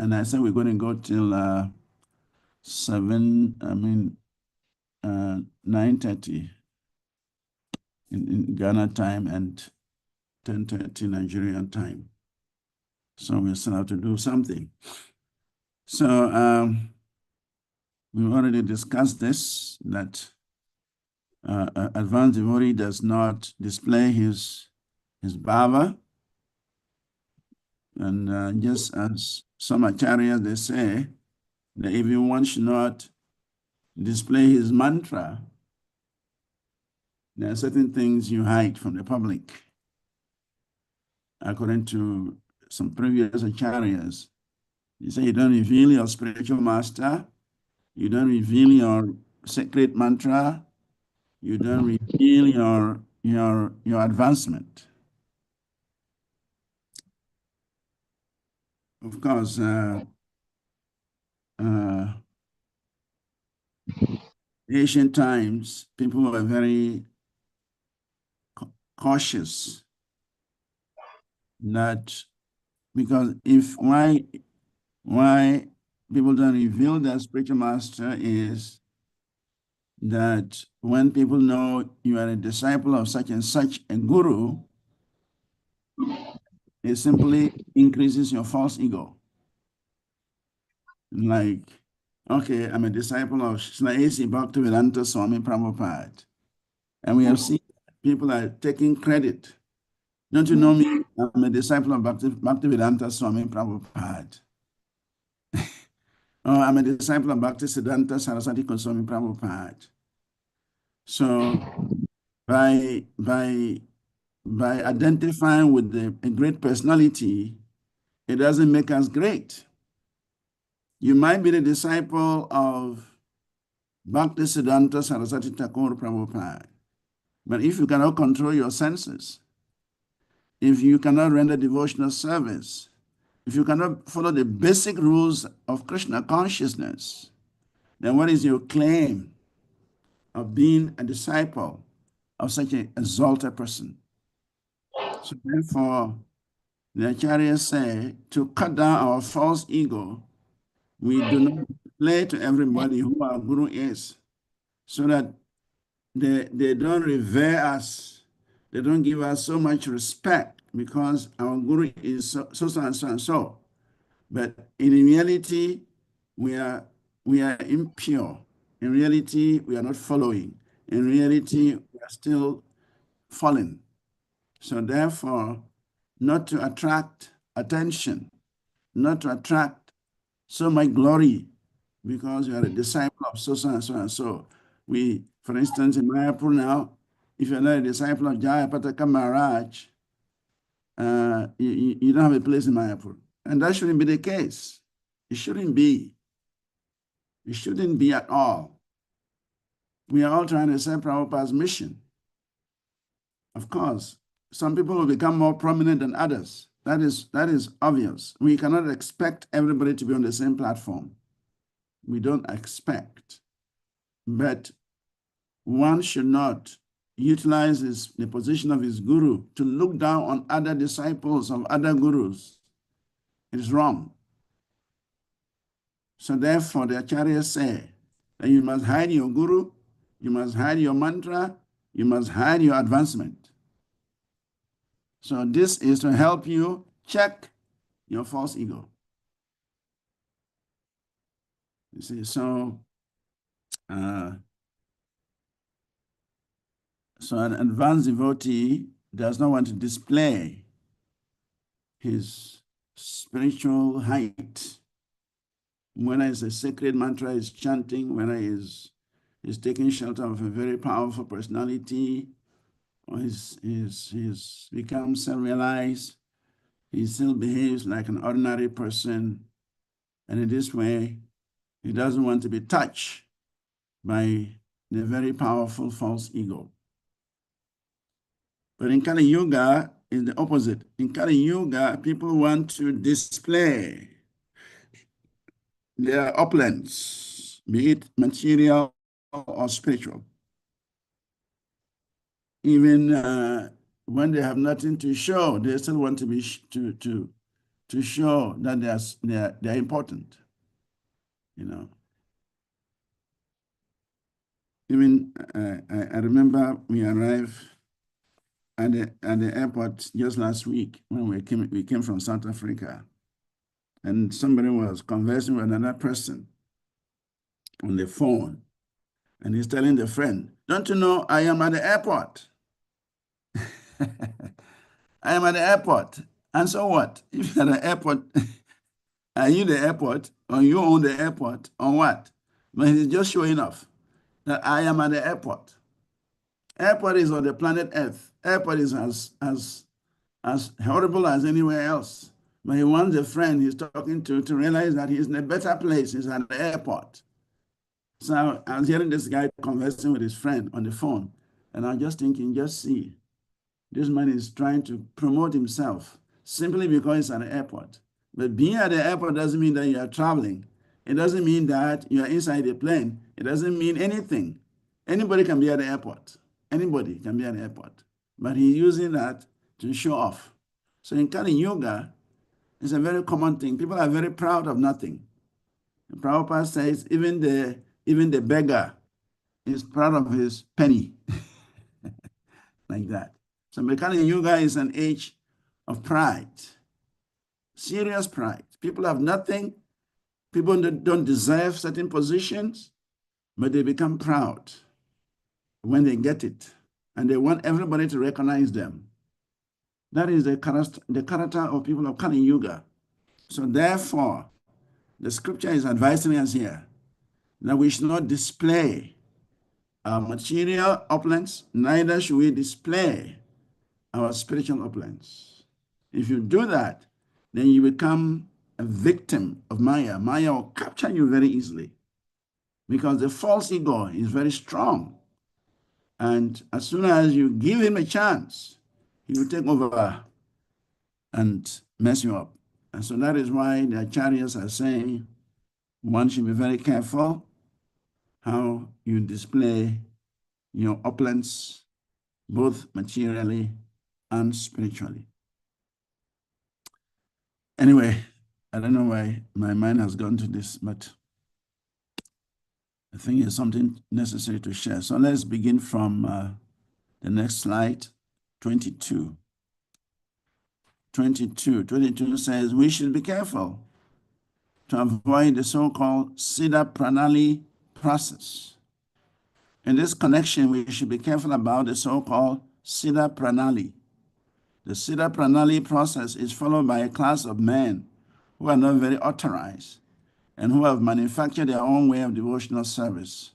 and I said we're going to go till 9:30 in Ghana time and 10:30 Nigerian time. So we still have to do something. So we already discussed this, that advanced devotee does not display his bhava, and just as some acharyas, they say that even one should not display his mantra, there are certain things you hide from the public. According to some previous acharyas, you say you don't reveal your spiritual master, you don't reveal your sacred mantra, you don't reveal your advancement. Of course, ancient times, people were very cautious, not because why people don't reveal their spiritual master is that when people know you are a disciple of such and such a guru, it simply increases your false ego. Like, okay, I'm a disciple of Sri Bhaktivedanta Swami Prabhupada. And we have seen people are taking credit. Don't you know me? I'm a disciple of Bhaktivedanta Swami Prabhupada. Oh, I'm a disciple of Bhaktisiddhanta Saraswati Goswami Prabhupada. So by identifying with a great personality, it doesn't make us great. You might be the disciple of Bhaktisiddhanta Saraswati Thakur Prabhupada, but if you cannot control your senses, if you cannot render devotional service, if you cannot follow the basic rules of Krishna consciousness, then what is your claim of being a disciple of such an exalted person? So therefore, the acharyas say, to cut down our false ego, we do not play to everybody who our guru is, so that they don't revere us, they don't give us so much respect because our guru is so and so and so. But in reality, we are impure. In reality, we are not following. In reality, we are still falling. So therefore, not to attract attention, not to attract so much glory, because you are a disciple of so and so and so. We, for instance, in Mayapur now, if you're not a disciple of Jaya Pataka Maharaj, you don't have a place in Mayapur. And that shouldn't be the case. It shouldn't be. It shouldn't be at all. We are all trying to serve Prabhupada's mission. Of course, some people will become more prominent than others. That is obvious. We cannot expect everybody to be on the same platform. We don't expect. But one should not utilize the position of his guru to look down on other disciples of other gurus. It is wrong. So therefore, the acharyas say that you must hide your guru, you must hide your mantra, you must hide your advancement. So this is to help you check your false ego. You see, so an advanced devotee does not want to display his spiritual height. Whether it's a sacred mantra is chanting, whether he's taking shelter of a very powerful personality, or he's become self-realized, he still behaves like an ordinary person. And in this way, he doesn't want to be touched by the very powerful false ego. But in Kali Yuga, is the opposite. In Kali Yuga, people want to display their opulence, be it material or spiritual. Even when they have nothing to show, they still want to to show that they're important. You know, even I remember we arrived at the airport just last week when we came from South Africa, and somebody was conversing with another person on the phone, and he's telling the friend, "Don't you know I am at the airport? I am at the airport." And so what? If you're at the airport, are you the airport, or you own the airport, or what? But he's just showing off that I am at the airport. Airport is on the planet Earth. Airport is as horrible as anywhere else. But he wants a friend he's talking to realize that he's in a better place. He's at the airport. So I was hearing this guy conversing with his friend on the phone, and I'm just thinking, just see, this man is trying to promote himself simply because he's at the airport. But being at the airport doesn't mean that you are traveling. It doesn't mean that you are inside the plane. It doesn't mean anything. Anybody can be at the airport. Anybody can be at the airport. But he's using that to show off. So in Kali Yoga, it's a very common thing. People are very proud of nothing. The Prabhupada says even the beggar is proud of his penny, like that. So Kali Yoga is an age of pride, serious pride. People have nothing. People don't deserve certain positions, but they become proud when they get it, and they want everybody to recognize them. That is the character of people of Kali Yuga. So therefore, the scripture is advising us here that we should not display our material opulence, neither should we display our spiritual opulence. If you do that, then you become a victim of Maya. Maya will capture you very easily because the false ego is very strong. And as soon as you give him a chance, he will take over and mess you up. And so that is why the acharyas are saying one should be very careful how you display your opulence, both materially and spiritually. Anyway, I don't know why my mind has gone to this, but I think it's something necessary to share. So let's begin from the next slide, 22. 22 says, we should be careful to avoid the so-called Siddha Pranali process. In this connection, we should be careful about the so-called Siddha Pranali. The Siddha Pranali process is followed by a class of men who are not very authorized and who have manufactured their own way of devotional service.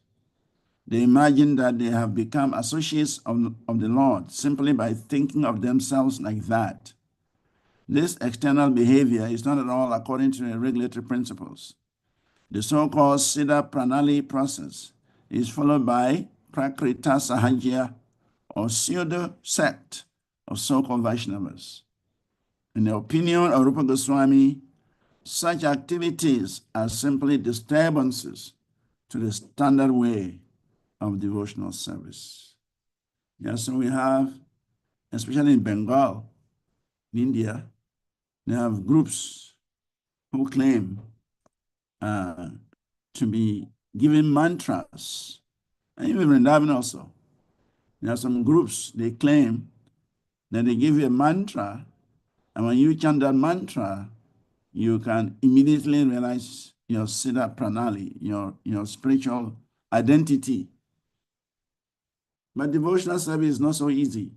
They imagine that they have become associates of the Lord simply by thinking of themselves like that. This external behavior is not at all according to the regulatory principles. The so-called Siddha Pranali process is followed by Prakrita Sahajya or pseudo sect of so-called Vaishnavas. In the opinion of Rupa Goswami, such activities are simply disturbances to the standard way of devotional service. Yes, so we have, especially in Bengal, in India, they have groups who claim to be giving mantras, and even in Vrindavan also. There are some groups, they claim that they give you a mantra, and when you chant that mantra, you can immediately realize your Siddha Pranali, your spiritual identity. But devotional service is not so easy.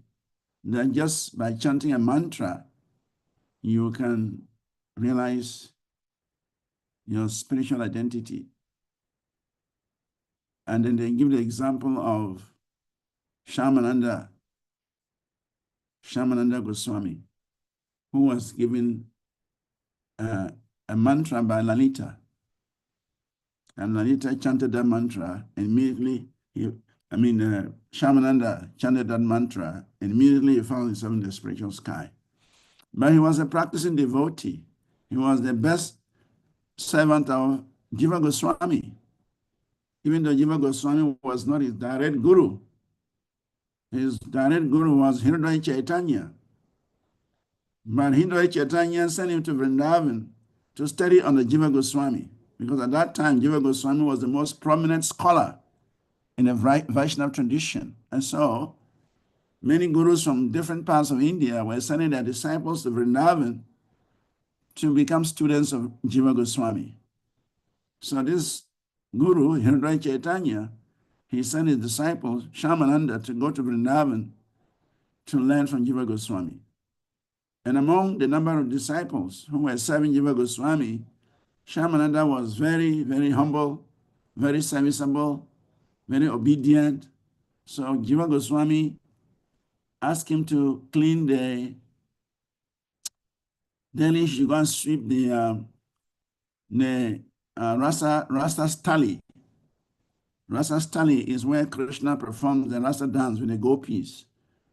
That just by chanting a mantra, you can realize your spiritual identity. And then they give the example of Shamananda Goswami, who was given a mantra by Lalita. And Lalita chanted that mantra, and immediately Shamananda chanted that mantra, and immediately he found himself in the spiritual sky. But he was a practicing devotee. He was the best servant of Jiva Goswami, even though Jiva Goswami was not his direct guru. His direct guru was Hridaya Chaitanya. But Hindway Chaitanya sent him to Vrindavan to study under Jiva Goswami, because at that time Jiva Goswami was the most prominent scholar in the Vaishnava tradition. And so many gurus from different parts of India were sending their disciples to Vrindavan to become students of Jiva Goswami. So this guru, Hindway Chaitanya, he sent his disciples, Shamananda, to go to Vrindavan to learn from Jiva Goswami. And among the number of disciples who were serving Jiva Goswami, Shamananda was very, very humble, very serviceable, very obedient. So Jiva Goswami asked him to clean the daily, he go and sweep the Rasa Stali. Rasa Stali is where Krishna performs the Rasa dance with the gopis.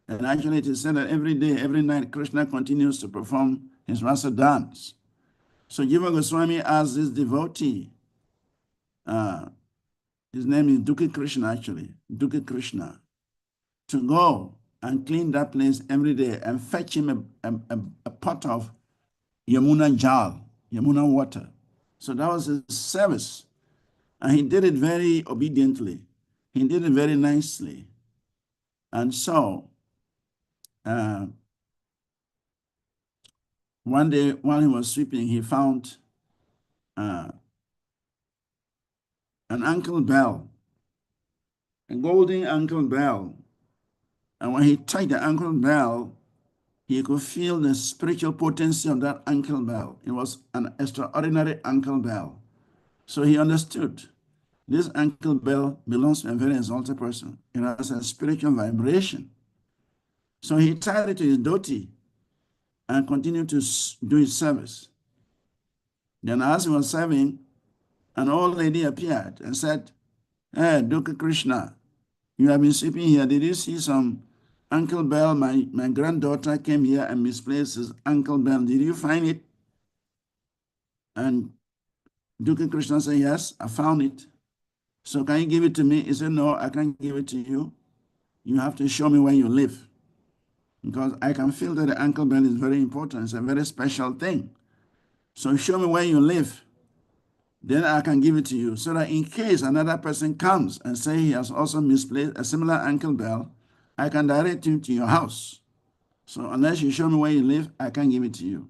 And actually it is said that every day, every night, Krishna continues to perform his Rasa dance. So Jiva Goswami asked this devotee, his name is Dukhi Krishna actually, Dukhi Krishna, to go and clean that place every day and fetch him a pot of Yamuna Jal, Yamuna water. So that was his service. And he did it very obediently. He did it very nicely. And so, one day while he was sweeping, he found an ankle bell, a golden ankle bell. And when he touched the ankle bell, he could feel the spiritual potency of that ankle bell. It was an extraordinary ankle bell. So he understood this ankle bell belongs to a very exalted person. It has a spiritual vibration. So he tied it to his dhoti and continued to do his service. Then as he was serving, an old lady appeared and said, "Hey, Dukha Krishna, you have been sleeping here. Did you see some ankle bell? My granddaughter came here and misplaced his ankle bell. Did you find it?" And Dukha Krishna said, "Yes, I found it. So can you give it to me?" He said, "No, I can't give it to you. You have to show me where you live. Because I can feel that the ankle bell is very important. It's a very special thing. So show me where you live. Then I can give it to you. So that in case another person comes and say he has also misplaced a similar ankle bell, I can direct him to your house. So unless you show me where you live, I can't give it to you."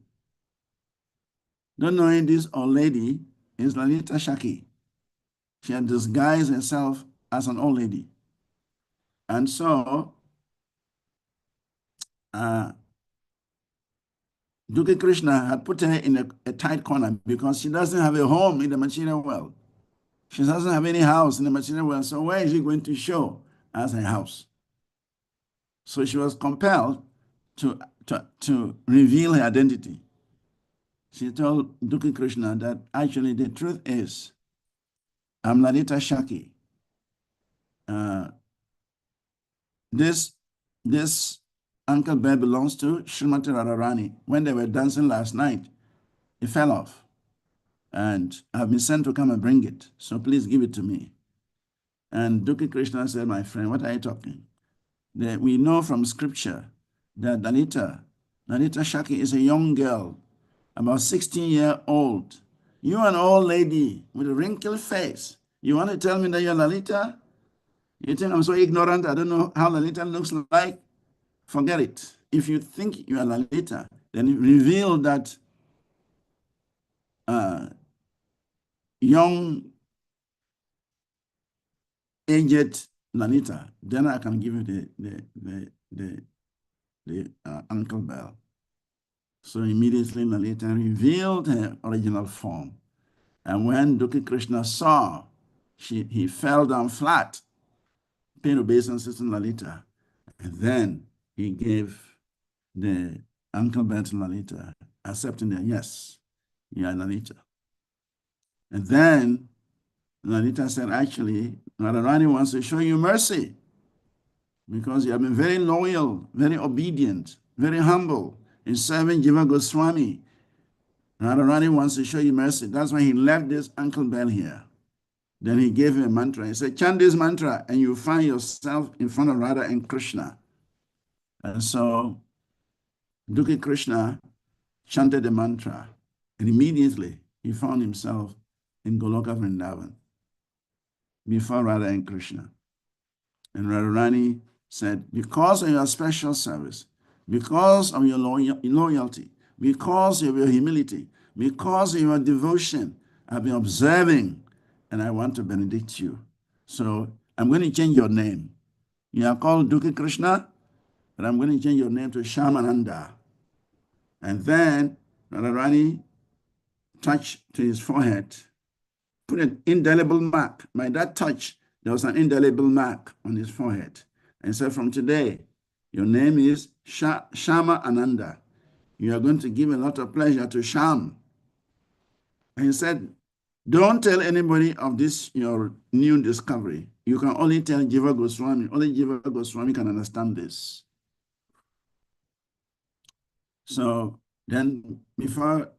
Not knowing this old lady is Lalita Shaki. She had disguised herself as an old lady. And so, Dukhi Krishna had put her in a tight corner because she doesn't have a home in the material world. She doesn't have any house in the material world. So where is she going to show as her house? So she was compelled to reveal her identity. She told Dukhi Krishna that actually the truth is, I'm Lalita Shaki. This ankle bell belongs to Srimati Radharani. When they were dancing last night, it fell off. And I've been sent to come and bring it. So please give it to me. And Dukhi Krishna said, "My friend, what are you talking? We know from scripture that Lalita Shaki is a young girl, about 16-year-old. You an old lady with a wrinkled face. You want to tell me that you're Lalita? You think I'm so ignorant? I don't know how Lalita looks like? Forget it. If you think you are Lalita, then reveal that young, aged Lalita. Then I can give you the ankle bell." So immediately Lalita revealed her original form. And when Dukhi Krishna saw, he fell down flat, pain obeisance in Lalita. And then he gave the ankle bell to Lalita, accepting that, yes, you are Lalita. And then Lalita said, actually, Radharani wants to show you mercy because you have been very loyal, very obedient, very humble in serving Jiva Goswami. Radharani wants to show you mercy. That's why he left this ankle bell here. Then he gave him a mantra. He said, chant this mantra and you find yourself in front of Radha and Krishna. And so Dukhi Krishna chanted the mantra, and immediately he found himself in Goloka Vrindavan before Radha and Krishna. And Radharani said, because of your special service, because of your loyalty, because of your humility, because of your devotion, I've been observing and I want to benedict you. So I'm going to change your name. You are called Dukkha Krishna, but I'm going to change your name to Shamananda. And then Radharani touched to his forehead, put an indelible mark. By that touch, there was an indelible mark on his forehead. And said, from today, your name is Shama Ananda. You are going to give a lot of pleasure to Sham. And he said, don't tell anybody of this, your new discovery. You can only tell Jiva Goswami. Only Jiva Goswami can understand this. So then, before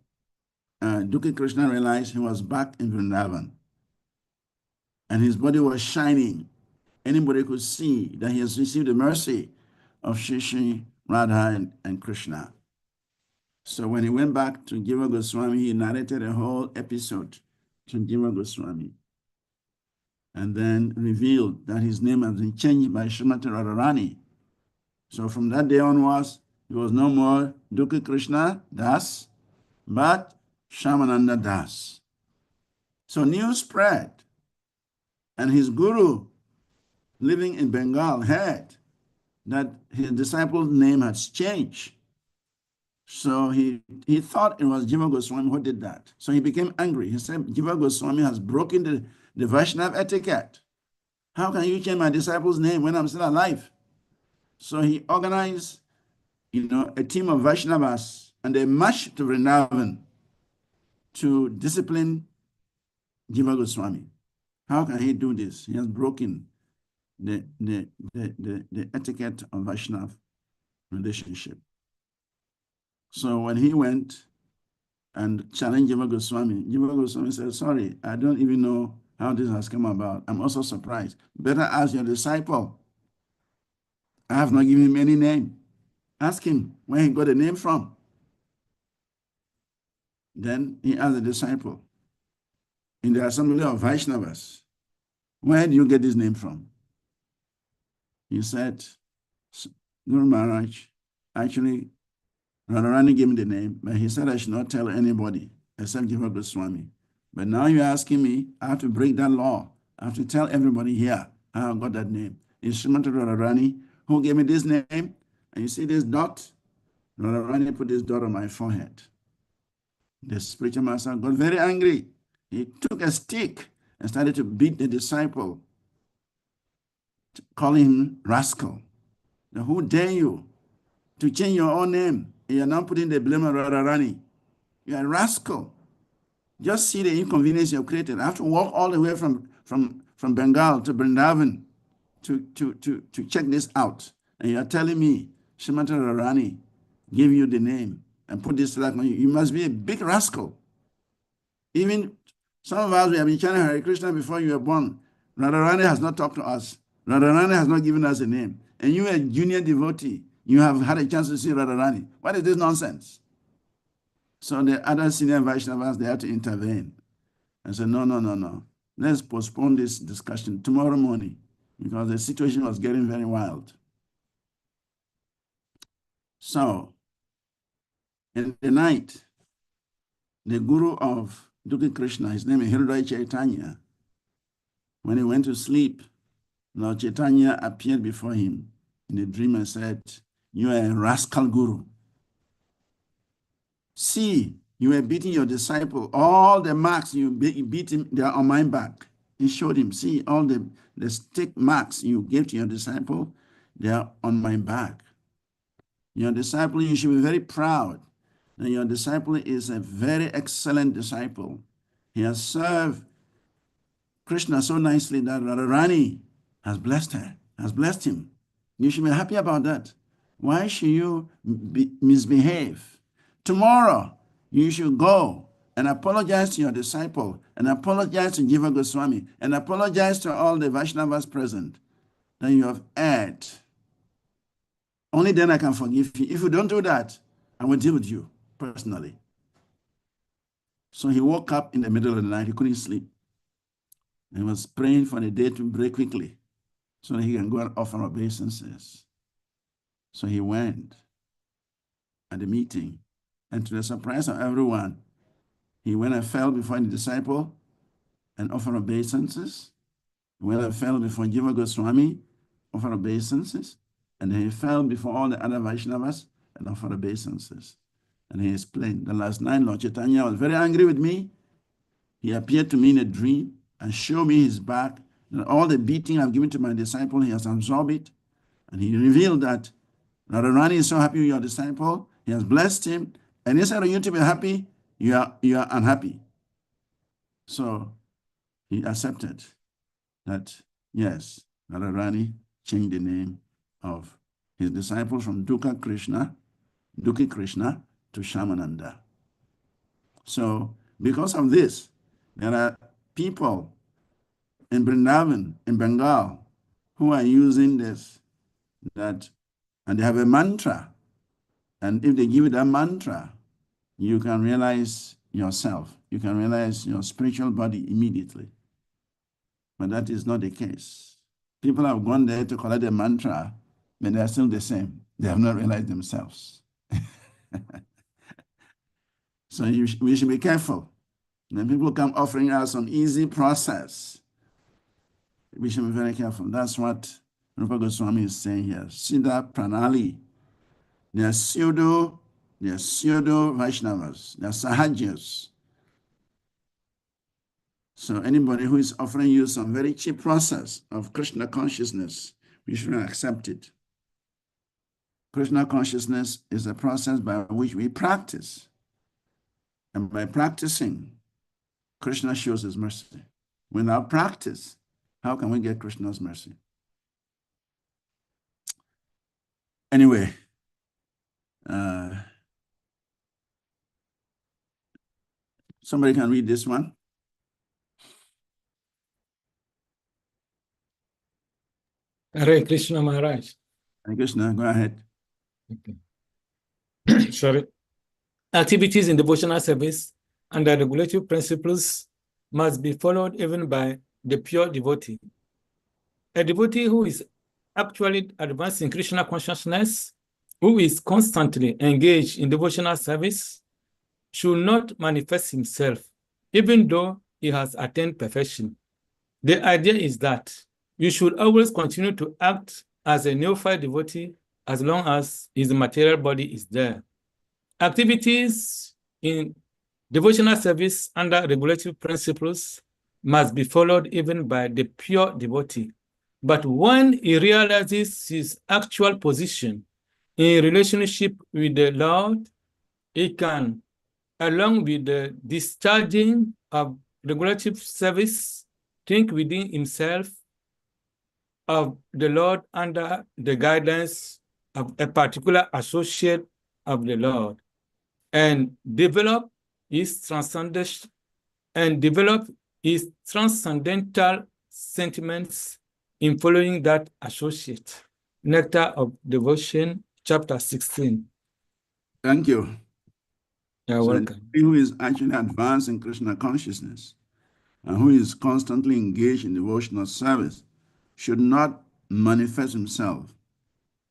Dukkha Krishna realized, he was back in Vrindavan. And his body was shining. Anybody could see that he has received the mercy of Shri Radha and Krishna. So when he went back to Jiva Goswami, he narrated a whole episode to Jiva Goswami, and then revealed that his name had been changed by Srimati Radharani. So from that day onwards, he was no more Dukkha Krishna Das, but Shamananda Das. So news spread, and his guru, living in Bengal, heard that his disciple's name had changed. So he thought it was Jiva Goswami who did that. So he became angry. He said, Jiva Goswami has broken the Vaishnava etiquette. How can you change my disciple's name when I'm still alive? So he organized, a team of Vaishnavas, and they marched to Vrindavan to discipline Jiva Goswami. How can he do this? He has broken the etiquette of Vaishnava relationship. So when he went and challenged Jiva Goswami said, sorry, I don't even know how this has come about. I'm also surprised. Better ask your disciple. I have not given him any name. Ask him where he got the name from. Then he asked the disciple, in the assembly of Vaishnavas, where do you get this name from? He said, Guru Maharaj, actually, Radharani gave me the name, but he said I should not tell anybody except Jiva Goswami. But now you're asking me, I have to break that law. I have to tell everybody here how I got that name. It's Srimati Radharani who gave me this name. And you see this dot? Radharani put this dot on my forehead. The spiritual master got very angry. He took a stick and started to beat the disciple, calling him rascal. Now, who dare you to change your own name? You are now putting the blame on Radharani. You are a rascal. Just see the inconvenience you have created. I have to walk all the way from Bengal to Vrindavan to check this out. And you are telling me Srimati Radharani gave you the name and put this flag on you. You must be a big rascal. Even some of us, we have been chanting Hare Krishna before you were born. Radharani has not talked to us. Radharani has not given us a name. And you are a junior devotee. You have had a chance to see Radharani. What is this nonsense? So the other senior Vaishnavas, they had to intervene and say, no. Let's postpone this discussion tomorrow morning because the situation was getting very wild. So in the night, the guru of Dukkha Krishna, his name is Hridaya Chaitanya, when he went to sleep, Lord Chaitanya appeared before him in a dream and said, you are a rascal guru. See, you were beating your disciple. All the marks you beat him, they are on my back. He showed him, see, all the stick marks you gave to your disciple, they are on my back. Your disciple, you should be very proud. And your disciple is a very excellent disciple. He has served Krishna so nicely that Radharani has blessed her, has blessed him. You should be happy about that. Why should you misbehave? Tomorrow, you should go and apologize to your disciple and apologize to Jiva Goswami and apologize to all the Vaishnavas present that you have erred. Only then I can forgive you. If you don't do that, I will deal with you. personally. So he woke up in the middle of the night. He couldn't sleep. He was praying for the day to break quickly so that he can go and offer obeisances. So he went at the meeting, and to the surprise of everyone, he went and fell before the disciple and offered obeisances. He went and fell before Jiva Goswami, offered obeisances, and he fell before all the other Vaishnavas and offered obeisances. And he explained that last night Lord Chaitanya was very angry with me. He appeared to me in a dream and showed me his back, and all the beating I've given to my disciple, he has absorbed it. And he revealed that Radharani is so happy with your disciple, he has blessed him, and instead of you to be happy, you are unhappy. So he accepted that, yes, Radharani changed the name of his disciple from Dukkha Krishna to Shamananda. So because of this, there are people in Vrindavan, in Bengal, who are using this, and they have a mantra. And if they give you that mantra, you can realize yourself. You can realize your spiritual body immediately. But that is not the case. People have gone there to collect the mantra, but they are still the same. They have not realized themselves. So we should be careful. When people come offering us some easy process, we should be very careful. That's what Rupa Goswami is saying here. Siddha Pranali. They are pseudo Vaishnavas. They are Sahajas. So anybody who is offering you some very cheap process of Krishna consciousness, we shouldn't accept it. Krishna consciousness is a process by which we practice. And by practicing, Krishna shows his mercy. Without practice, how can we get Krishna's mercy? Anyway, somebody can read this one. Hare Krishna Maharaj. Hare Krishna, go ahead. Okay. Sorry. Activities in devotional service and the regulatory principles must be followed even by the pure devotee. A devotee who is actually advancing Krishna consciousness, who is constantly engaged in devotional service, should not manifest himself, even though he has attained perfection. The idea is that you should always continue to act as a neophyte devotee as long as his material body is there. Activities in devotional service under regulatory principles must be followed even by the pure devotee. But when he realizes his actual position in relationship with the Lord, he can, along with the discharging of regulatory service, think within himself of the Lord under the guidance of a particular associate of the Lord, and develop his transcendental sentiments in following that associate. Nectar of Devotion, chapter 16. Thank you. You're welcome. Who is actually advanced in Krishna consciousness and who is constantly engaged in devotional service should not manifest himself,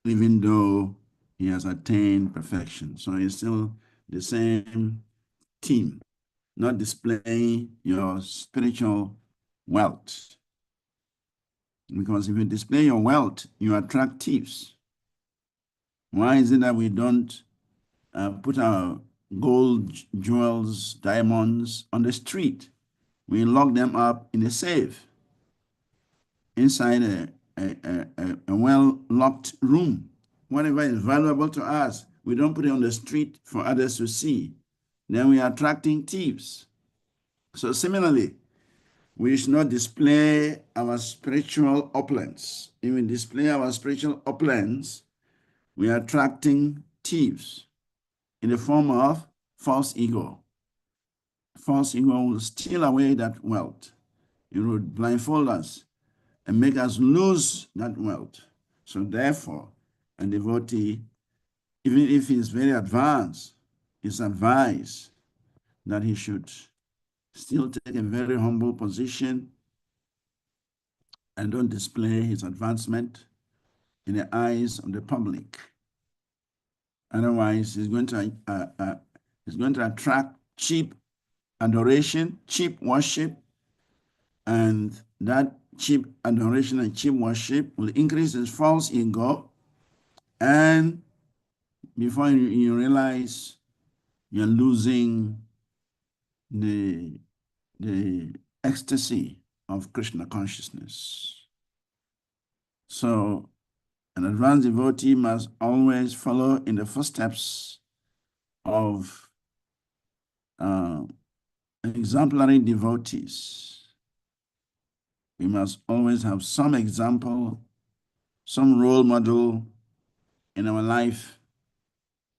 even though he has attained perfection. So he's still the same team, not displaying your spiritual wealth. Because if you display your wealth, you attract thieves. Why is it that we don't put our gold, jewels, diamonds on the street? We lock them up in a safe inside a well-locked room. Whatever is valuable to us, we don't put it on the street for others to see. Then we are attracting thieves. So similarly, we should not display our spiritual opulence. If we display our spiritual opulence, we are attracting thieves in the form of false ego. False ego will steal away that wealth. It will blindfold us and make us lose that wealth. So therefore, a devotee, even if he is very advanced, is advised that he should still take a very humble position and don't display his advancement in the eyes of the public. Otherwise, he's going to attract cheap adoration, cheap worship, and that cheap adoration and cheap worship will increase his false ego, and before you realize, you're losing the ecstasy of Krishna consciousness. So an advanced devotee must always follow in the footsteps of exemplary devotees. We must always have some example, some role model in our life,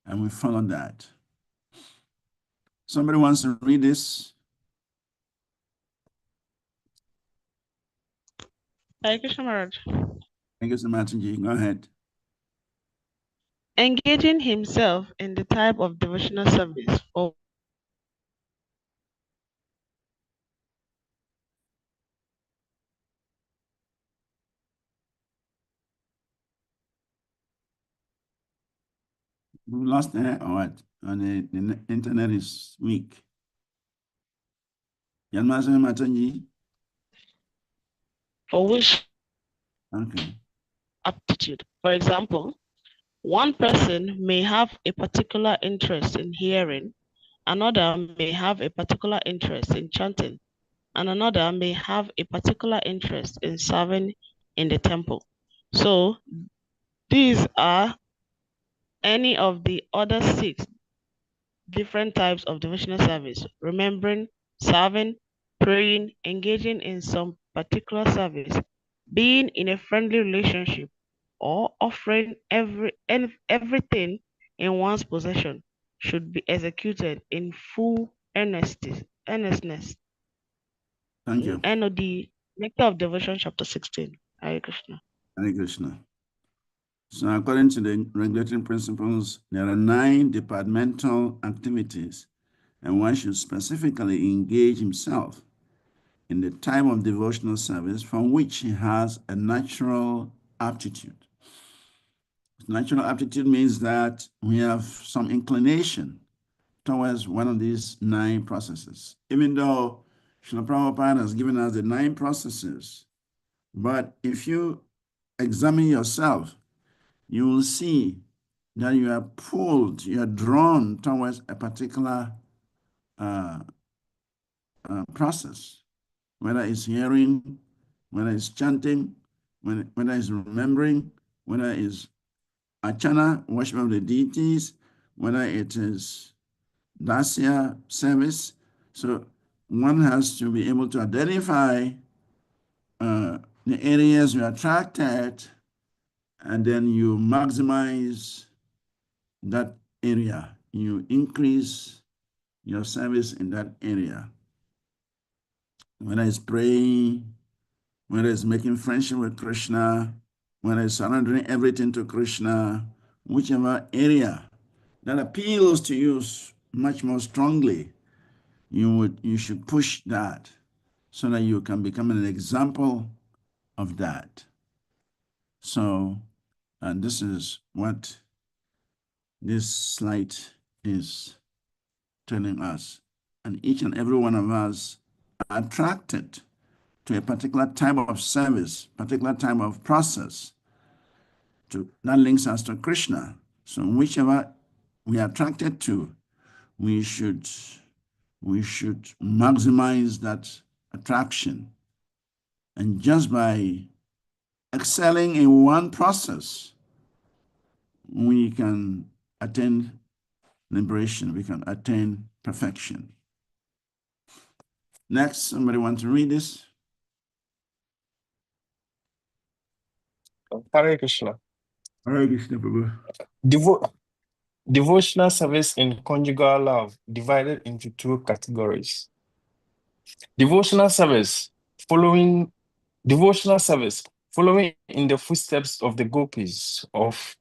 and we follow that. Somebody wants to read this? Hare Krishna Maharaj. Thank you so much, G. Go ahead. Engaging himself in the type of devotional service for We lost there or what? The internet is weak. Yanmasa Matanji? for which Okay. aptitude. For example, one person may have a particular interest in hearing, another may have a particular interest in chanting, and another may have a particular interest in serving in the temple. So these are any of the other 6 different types of devotional service: remembering, serving, praying, engaging in some particular service, being in a friendly relationship, or offering everything in one's possession should be executed in full earnestness. Thank you. NOD, Nectar of Devotion, chapter 16. Hare Krishna. Hare Krishna. So according to the regulatory principles, there are 9 departmental activities, and one should specifically engage himself in the type of devotional service from which he has a natural aptitude. Natural aptitude means that we have some inclination towards one of these 9 processes. Even though Srila Prabhupada has given us the 9 processes, but if you examine yourself, you will see that you are pulled, you are drawn towards a particular process, whether it's hearing, whether it's chanting, whether it's remembering, whether it's archana, worship of the deities, whether it is dasya service. So one has to be able to identify the areas you're attracted, and then you maximize that area. You increase your service in that area. Whether it's praying, whether it's making friendship with Krishna, whether it's surrendering everything to Krishna, whichever area that appeals to you much more strongly, you should push that so that you can become an example of that. So, and this is what this slide is telling us. And each and every one of us are attracted to a particular type of service, particular type of process that links us to Krishna. So whichever we are attracted to, we should maximize that attraction. And just by excelling in one process, we can attain liberation, we can attain perfection. Next, somebody want to read this? Hare Krishna. Hare Krishna, Prabhu. Devotional service in conjugal love divided into 2 categories. Devotional service following in the footsteps of the gopis of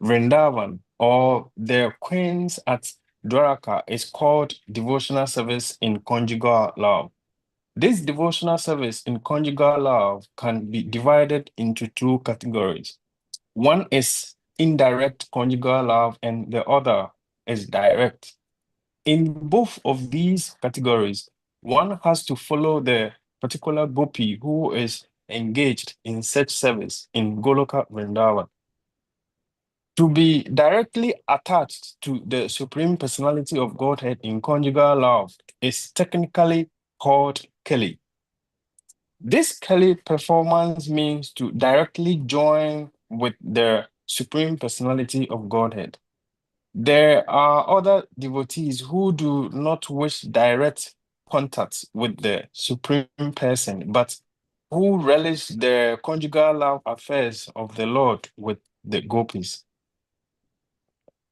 Vrindavan or their queens at Dwaraka is called devotional service in conjugal love. This devotional service in conjugal love can be divided into two categories. One is indirect conjugal love and the other is direct. In both of these categories, one has to follow the particular gopi who is engaged in such service in Goloka Vrindavan. To be directly attached to the Supreme Personality of Godhead in conjugal love is technically called Keli. This Keli performance means to directly join with the Supreme Personality of Godhead. There are other devotees who do not wish direct contact with the Supreme Person, but who relish the conjugal love affairs of the Lord with the gopis.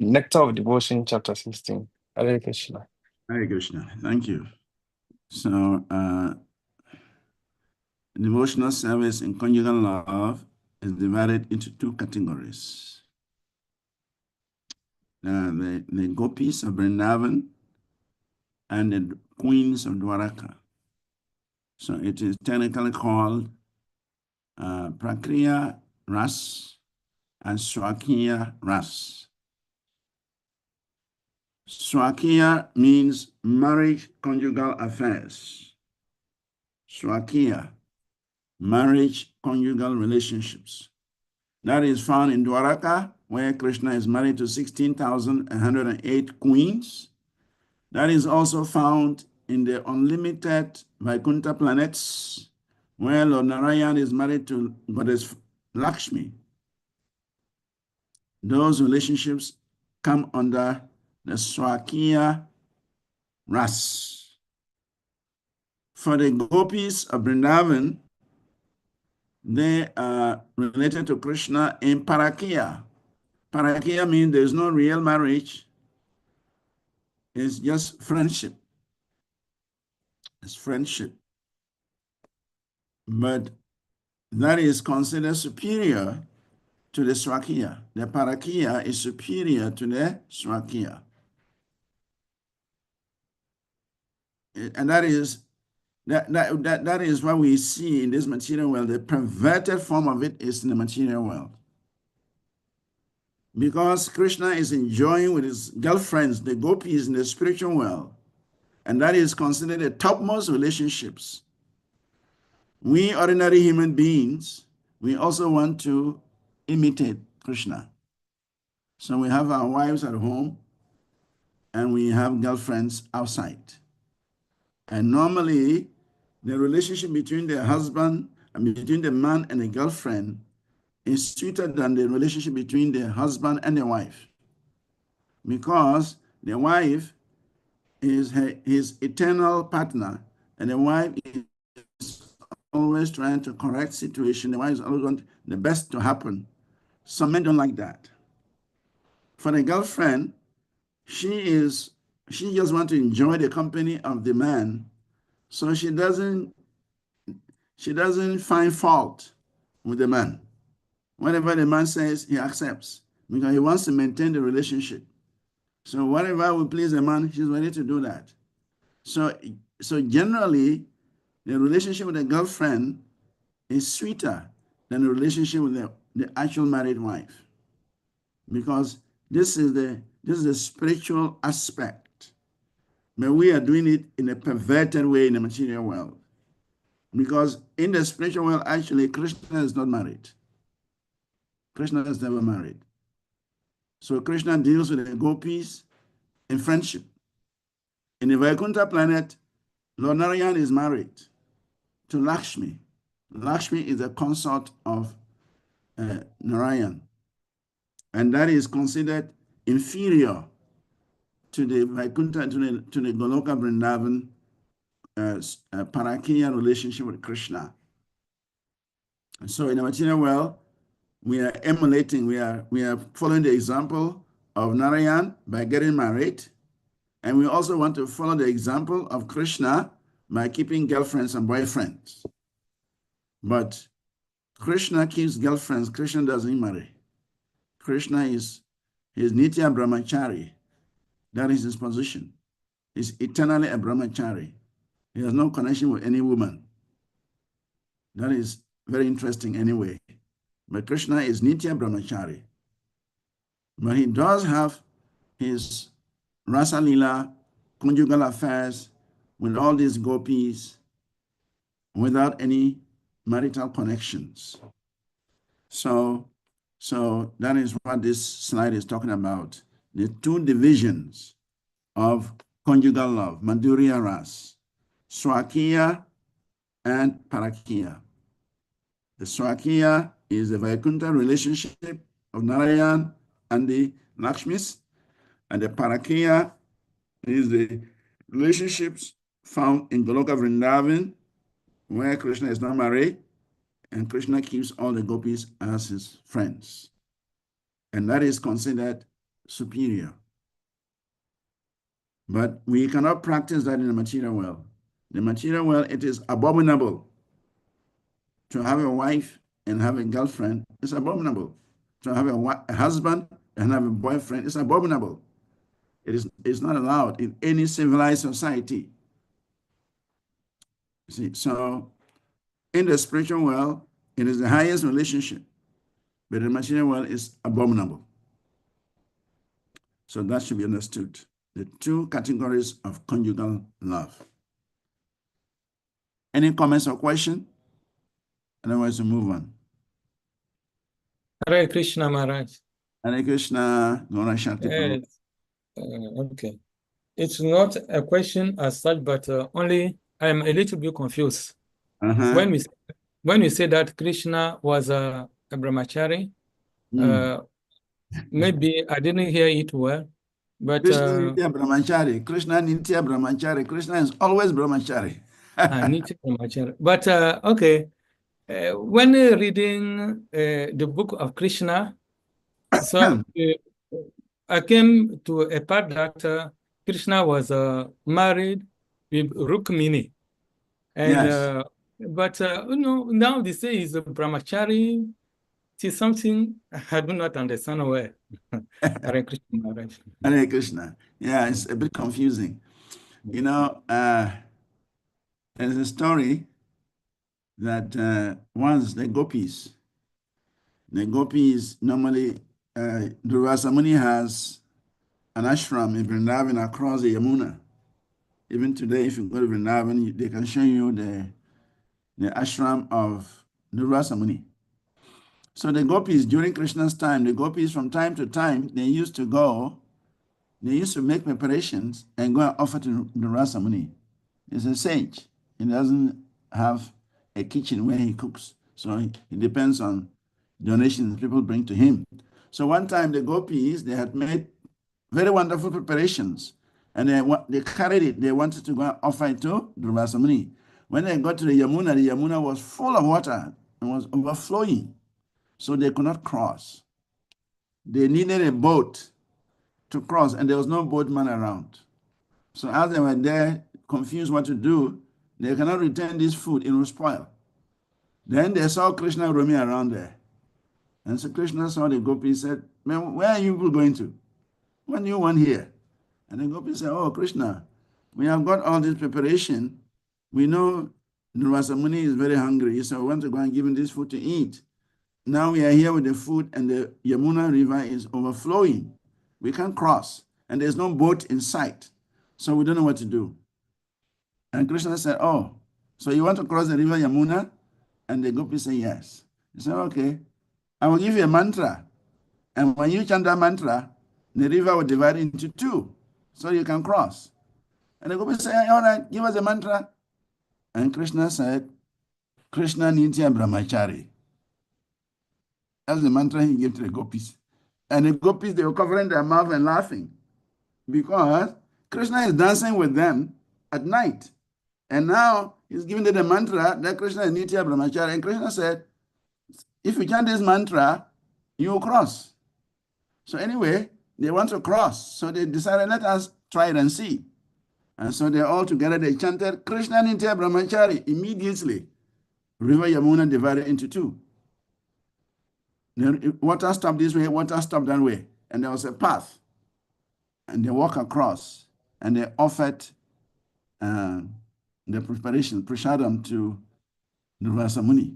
Nectar of Devotion, chapter 16. Hare Krishna. Hare Krishna. Thank you. So, devotional service in conjugal love is divided into two categories. The gopis of Vrindavan and the queens of Dwaraka. So it is technically called Prakriya Ras and Swakiya Ras. Swakiya means marriage, conjugal affairs. Swakiya, marriage, conjugal relationships. That is found in Dwaraka, where Krishna is married to 16,108 queens. That is also found in the unlimited Vaikuntha planets, where Lord Narayan is married to Goddess Lakshmi. Those relationships come under the Swakiya Ras. For the gopis of Vrindavan, they are related to Krishna in Parakiya. Parakiya means there's no real marriage. It's just friendship. It's friendship. But that is considered superior to the Swakiya. The Parakiya is superior to the Swakiya. And that is what we see in this material world. The perverted form of it is in the material world. Because Krishna is enjoying with his girlfriends, the gopis in the spiritual world. And that is considered the topmost relationships. We ordinary human beings, we also want to imitate Krishna. So we have our wives at home and we have girlfriends outside. And normally, the relationship between the husband and between the man and the girlfriend is sweeter than the relationship between the husband and the wife. Because the wife is his eternal partner, and the wife is always trying to correct situation. The wife is always want the best to happen. Some men don't like that. For the girlfriend, she just wants to enjoy the company of the man, so she doesn't find fault with the man. Whatever the man says, he accepts because he wants to maintain the relationship. So whatever will please the man, she's ready to do that. So generally, the relationship with the girlfriend is sweeter than the relationship with the actual married wife, because this is the spiritual aspect. But we are doing it in a perverted way in the material world. Because in the spiritual world, actually, Krishna is not married. Krishna is never married. So Krishna deals with the gopis in friendship. In the Vaikuntha planet, Lord Narayan is married to Lakshmi. Lakshmi is the consort of Narayan. And that is considered inferior to the Vaikuntha, to the Goloka Vrindavan Parakiya relationship with Krishna. And so in the material world, we are emulating, we are following the example of Narayan by getting married. And we also want to follow the example of Krishna by keeping girlfriends and boyfriends. But Krishna keeps girlfriends. Krishna doesn't marry. Krishna is Nitya Brahmachari. That is his position. He's eternally a brahmachari. He has no connection with any woman. That is very interesting anyway. But Krishna is Nitya Brahmachari. But he does have his Rasa Lila, conjugal affairs with all these gopis without any marital connections. So that is what this slide is talking about. The two divisions of conjugal love, Madhurya Ras, Swakiya and Parakiya. The Swakiya is the Vaikuntha relationship of Narayan and the Lakshmis, and the Parakiya is the relationships found in Goloka Vrindavan, where Krishna is not married, and Krishna keeps all the gopis as his friends. And that is considered superior. But we cannot practice that in the material world. The material world, it is abominable to have a wife and have a girlfriend. It's abominable. To have a husband and have a boyfriend, it's abominable. It's not allowed in any civilized society. See, so in the spiritual world, it is the highest relationship, but in the material world, it's abominable. So that should be understood. The two categories of conjugal love. Any comments or question? Otherwise, we move on. Hare Krishna Maharaj. Hare Krishna, Gaura Shakti. Yes. Okay. It's not a question as such, but only I'm a little bit confused. When we say that Krishna was a brahmachari, maybe I didn't hear it well, but Krishna Nitya Brahmachari. Krishna Nitya Brahmachari. Krishna is always Brahmachari. Nitya Brahmachari. But okay, when reading the book of Krishna, so I came to a part that Krishna was married with Rukmini, and Yes. but now they say he's a brahmachari. It's something I do not understand well. Hare Krishna Maharaj. Hare Krishna. Yeah, it's a bit confusing. You know, there's a story that once the gopis normally, Durvasa Muni has an ashram in Vrindavan across the Yamuna. Even today, if you go to Vrindavan, they can show you the ashram of Durvasa Muni. So the gopis, during Krishna's time, the gopis from time to time, they used to make preparations and go and offer to Durvasa Muni. He's a sage. He doesn't have a kitchen where he cooks. So it depends on donations people bring to him. So one time the gopis, they had made very wonderful preparations, and they carried it. They wanted to go and offer it to Durvasa Muni. When they got to the Yamuna was full of water and was overflowing. So they could not cross. They needed a boat to cross, and there was no boatman around. So as they were there, confused what to do, they cannot return this food, it will spoil. Then they saw Krishna roaming around there. And so Krishna saw the gopis, said, "Man, where are you people going to? What do you want here?" And the gopis said, "Oh, Krishna, we have got all this preparation. We know Durvasa Muni is very hungry, so we want to go and give him this food to eat. Now we are here with the food, and the Yamuna River is overflowing. We can't cross, and there's no boat in sight, so we don't know what to do." And Krishna said, "Oh, so you want to cross the river Yamuna?" And the gopis said, "Yes." He said, "Okay, I will give you a mantra, and when you chant that mantra, the river will divide into two, so you can cross." And the gopis said, "All right, give us a mantra." And Krishna said, "Krishna Nitya Brahmachari." That's the mantra he gave to the gopis. And the gopis, they were covering their mouth and laughing because Krishna is dancing with them at night. And now he's giving them the mantra that Krishna is Nitya Brahmachari. And Krishna said, if you chant this mantra, you will cross. So anyway, they want to cross. So they decided, let us try it and see. And so they all together, they chanted Krishna Nitya Brahmachari. Immediately, River Yamuna divided into two. The water stopped this way, water stopped that way. And there was a path. and they walk across, and they offered the preparation, prasadam, to Durvasa Muni.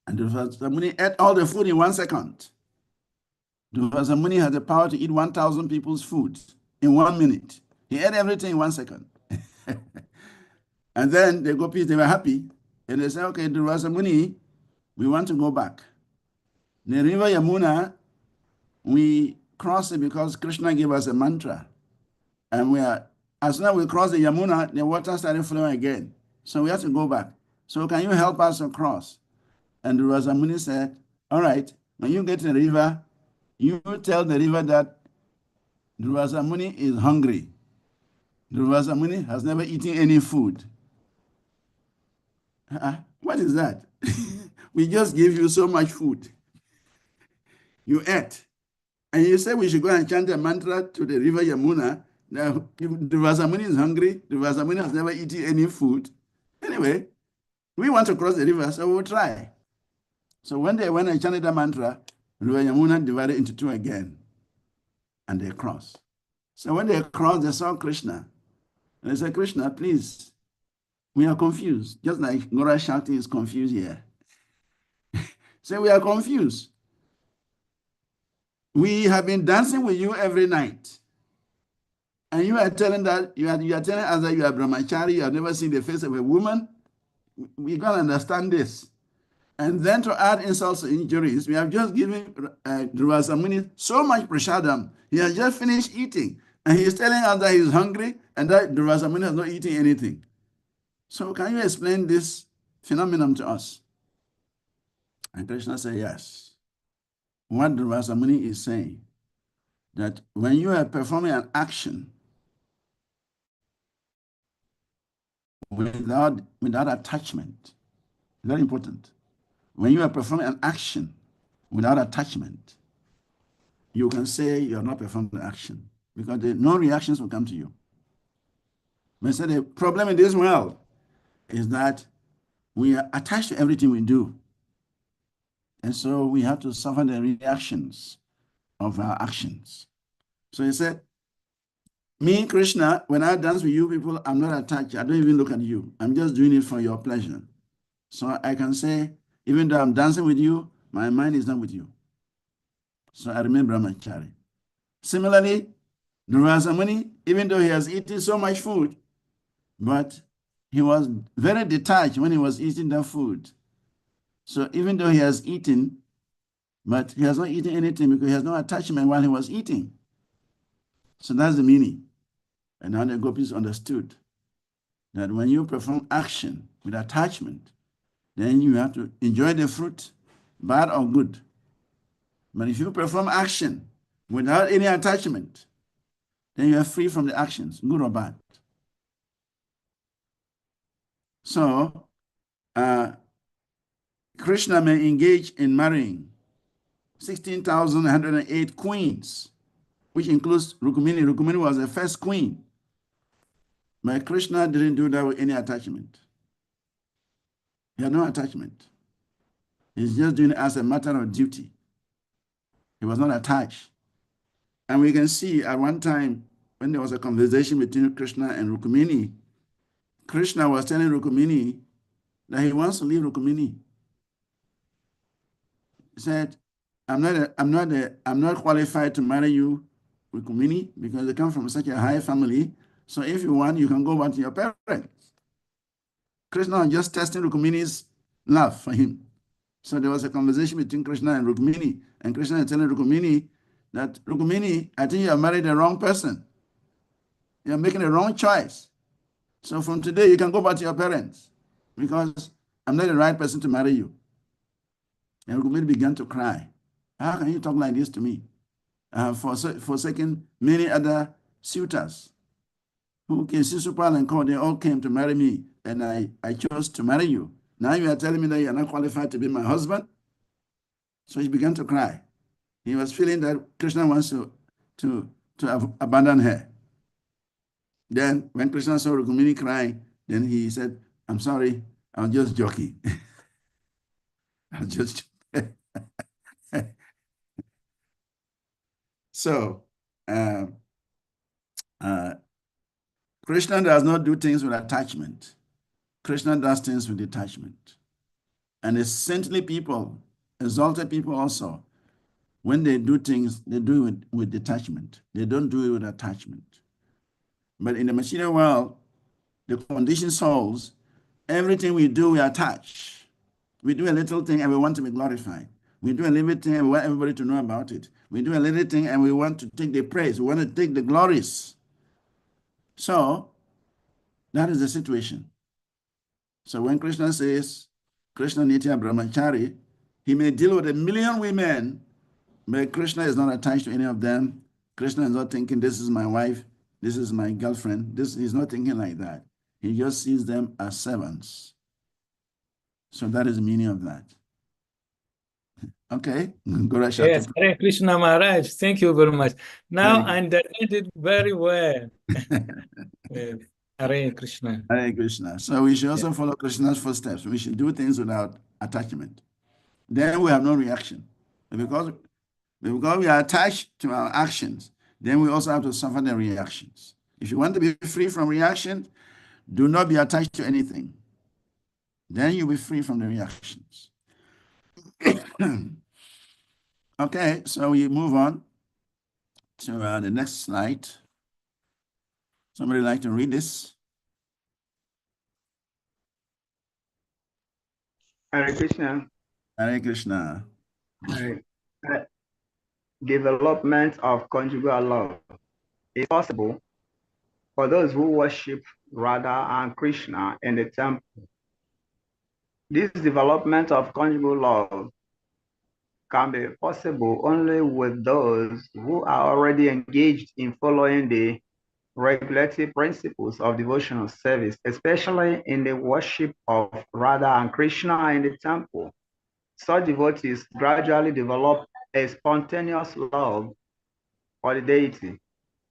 And Durvasa Muni ate all the food in 1 second. Durvasa Muni had the power to eat 1,000 people's food in 1 minute. He ate everything in 1 second. And then the gopis, they were happy. And they said, okay, Durvasa Muni, we want to go back. The river Yamuna, we crossed it because Krishna gave us a mantra. And as soon as we crossed the Yamuna, the water started flowing again. So we have to go back. So can you help us across? And Durvasa Muni said, all right, when you get to the river, you tell the river that Durvasa Muni is hungry. Durvasa Muni has never eaten any food. What is that? We just gave you so much food. You ate. And you say we should go and chant a mantra to the river Yamuna. Now, if Durvasa Muni is hungry, Durvasa Muni has never eaten any food. Anyway, we want to cross the river, so we'll try. So when I chanted the mantra, River Yamuna divided into two again, and they crossed. So when they crossed, they saw Krishna. And they said, Krishna, please, we are confused. Just like Gora Shakti is confused here. So we are confused. We have been dancing with you every night. And you are telling that you are telling us that you are brahmachari, you have never seen the face of a woman. We can't understand this. And then to add insults to injuries, we have just given Durvasa Muni so much prasadam. He has just finished eating. And he is telling us that he is hungry and that Durvasa Muni has not eaten anything. So can you explain this phenomenon to us? And Krishna said, yes. What Durvasa Muni is saying, that when you are performing an action without attachment, very important. When you are performing an action without attachment, you can say you are not performing the action because no reactions will come to you. But so the problem in this world is that we are attached to everything we do. And so we have to suffer the reactions of our actions. So he said, me, Krishna, when I dance with you people, I'm not attached. I don't even look at you. I'm just doing it for your pleasure. So I can say, even though I'm dancing with you, my mind is not with you. So I remain brahmachari. Similarly, Durvasa Muni, even though he has eaten so much food, but he was very detached when he was eating that food. So even though he has eaten, but he has not eaten anything because he has no attachment while he was eating. So that's the meaning. And now the gopis understood that when you perform action with attachment, then you have to enjoy the fruit, bad or good. But if you perform action without any attachment, then you are free from the actions, good or bad. So, Krishna may engage in marrying 16,108 queens, which includes Rukmini. Rukmini was the first queen. But Krishna didn't do that with any attachment. He had no attachment. He's just doing it as a matter of duty. He was not attached. And we can see at one time when there was a conversation between Krishna and Rukmini, Krishna was telling Rukmini that he wants to leave Rukmini. He said, I'm not qualified to marry you, Rukmini, because they come from such a high family. So if you want, you can go back to your parents. Krishna was just testing Rukmini's love for him. So there was a conversation between Krishna and Rukmini. And Krishna is telling Rukmini that, Rukmini, I think you have married the wrong person. You're making the wrong choice. So from today, you can go back to your parents because I'm not the right person to marry you. And Rukmini began to cry. How can you talk like this to me? Forsaken many other suitors who came, Sisupal and Co, they all came to marry me, and I chose to marry you. Now you are telling me that you are not qualified to be my husband? So he began to cry. He was feeling that Krishna wants to abandon her. Then when Krishna saw Rukmini crying, then he said, I'm sorry, I was just joking. I was just So uh, uh, Krishna does not do things with attachment. Krishna does things with detachment. And the saintly people, exalted people also, when they do things, they do it with detachment. They don't do it with attachment. But in the material world, the conditioned souls, everything we do, we attach. We do a little thing and we want to be glorified. We do a little thing and we want everybody to know about it. We do a little thing and we want to take the praise. We want to take the glories. So that is the situation. So when Krishna says, Krishna Nitya Brahmachari, he may deal with 1,000,000 women, but Krishna is not attached to any of them. Krishna is not thinking, this is my wife, this is my girlfriend. He's not thinking like that. He just sees them as servants. So that is the meaning of that. Okay, Yes, Hare Krishna Maharaj. Thank you very much. Now Hare- I understand it very well. Yes, Hare Krishna. Hare Krishna. So we should also follow Krishna's footsteps. We should do things without attachment. Then we have no reaction. Because we are attached to our actions, then we also have to suffer the reactions. If you want to be free from reaction, do not be attached to anything. Then you'll be free from the reactions. Okay, so we move on to the next slide. Somebody like to read this? Hare Krishna. Hare Krishna. Hare- Development of conjugal love is possible for those who worship Radha and Krishna in the temple. This development of conjugal love can be possible only with those who are already engaged in following the regulatory principles of devotional service, especially in the worship of Radha and Krishna in the temple. Such devotees gradually develop a spontaneous love for the deity,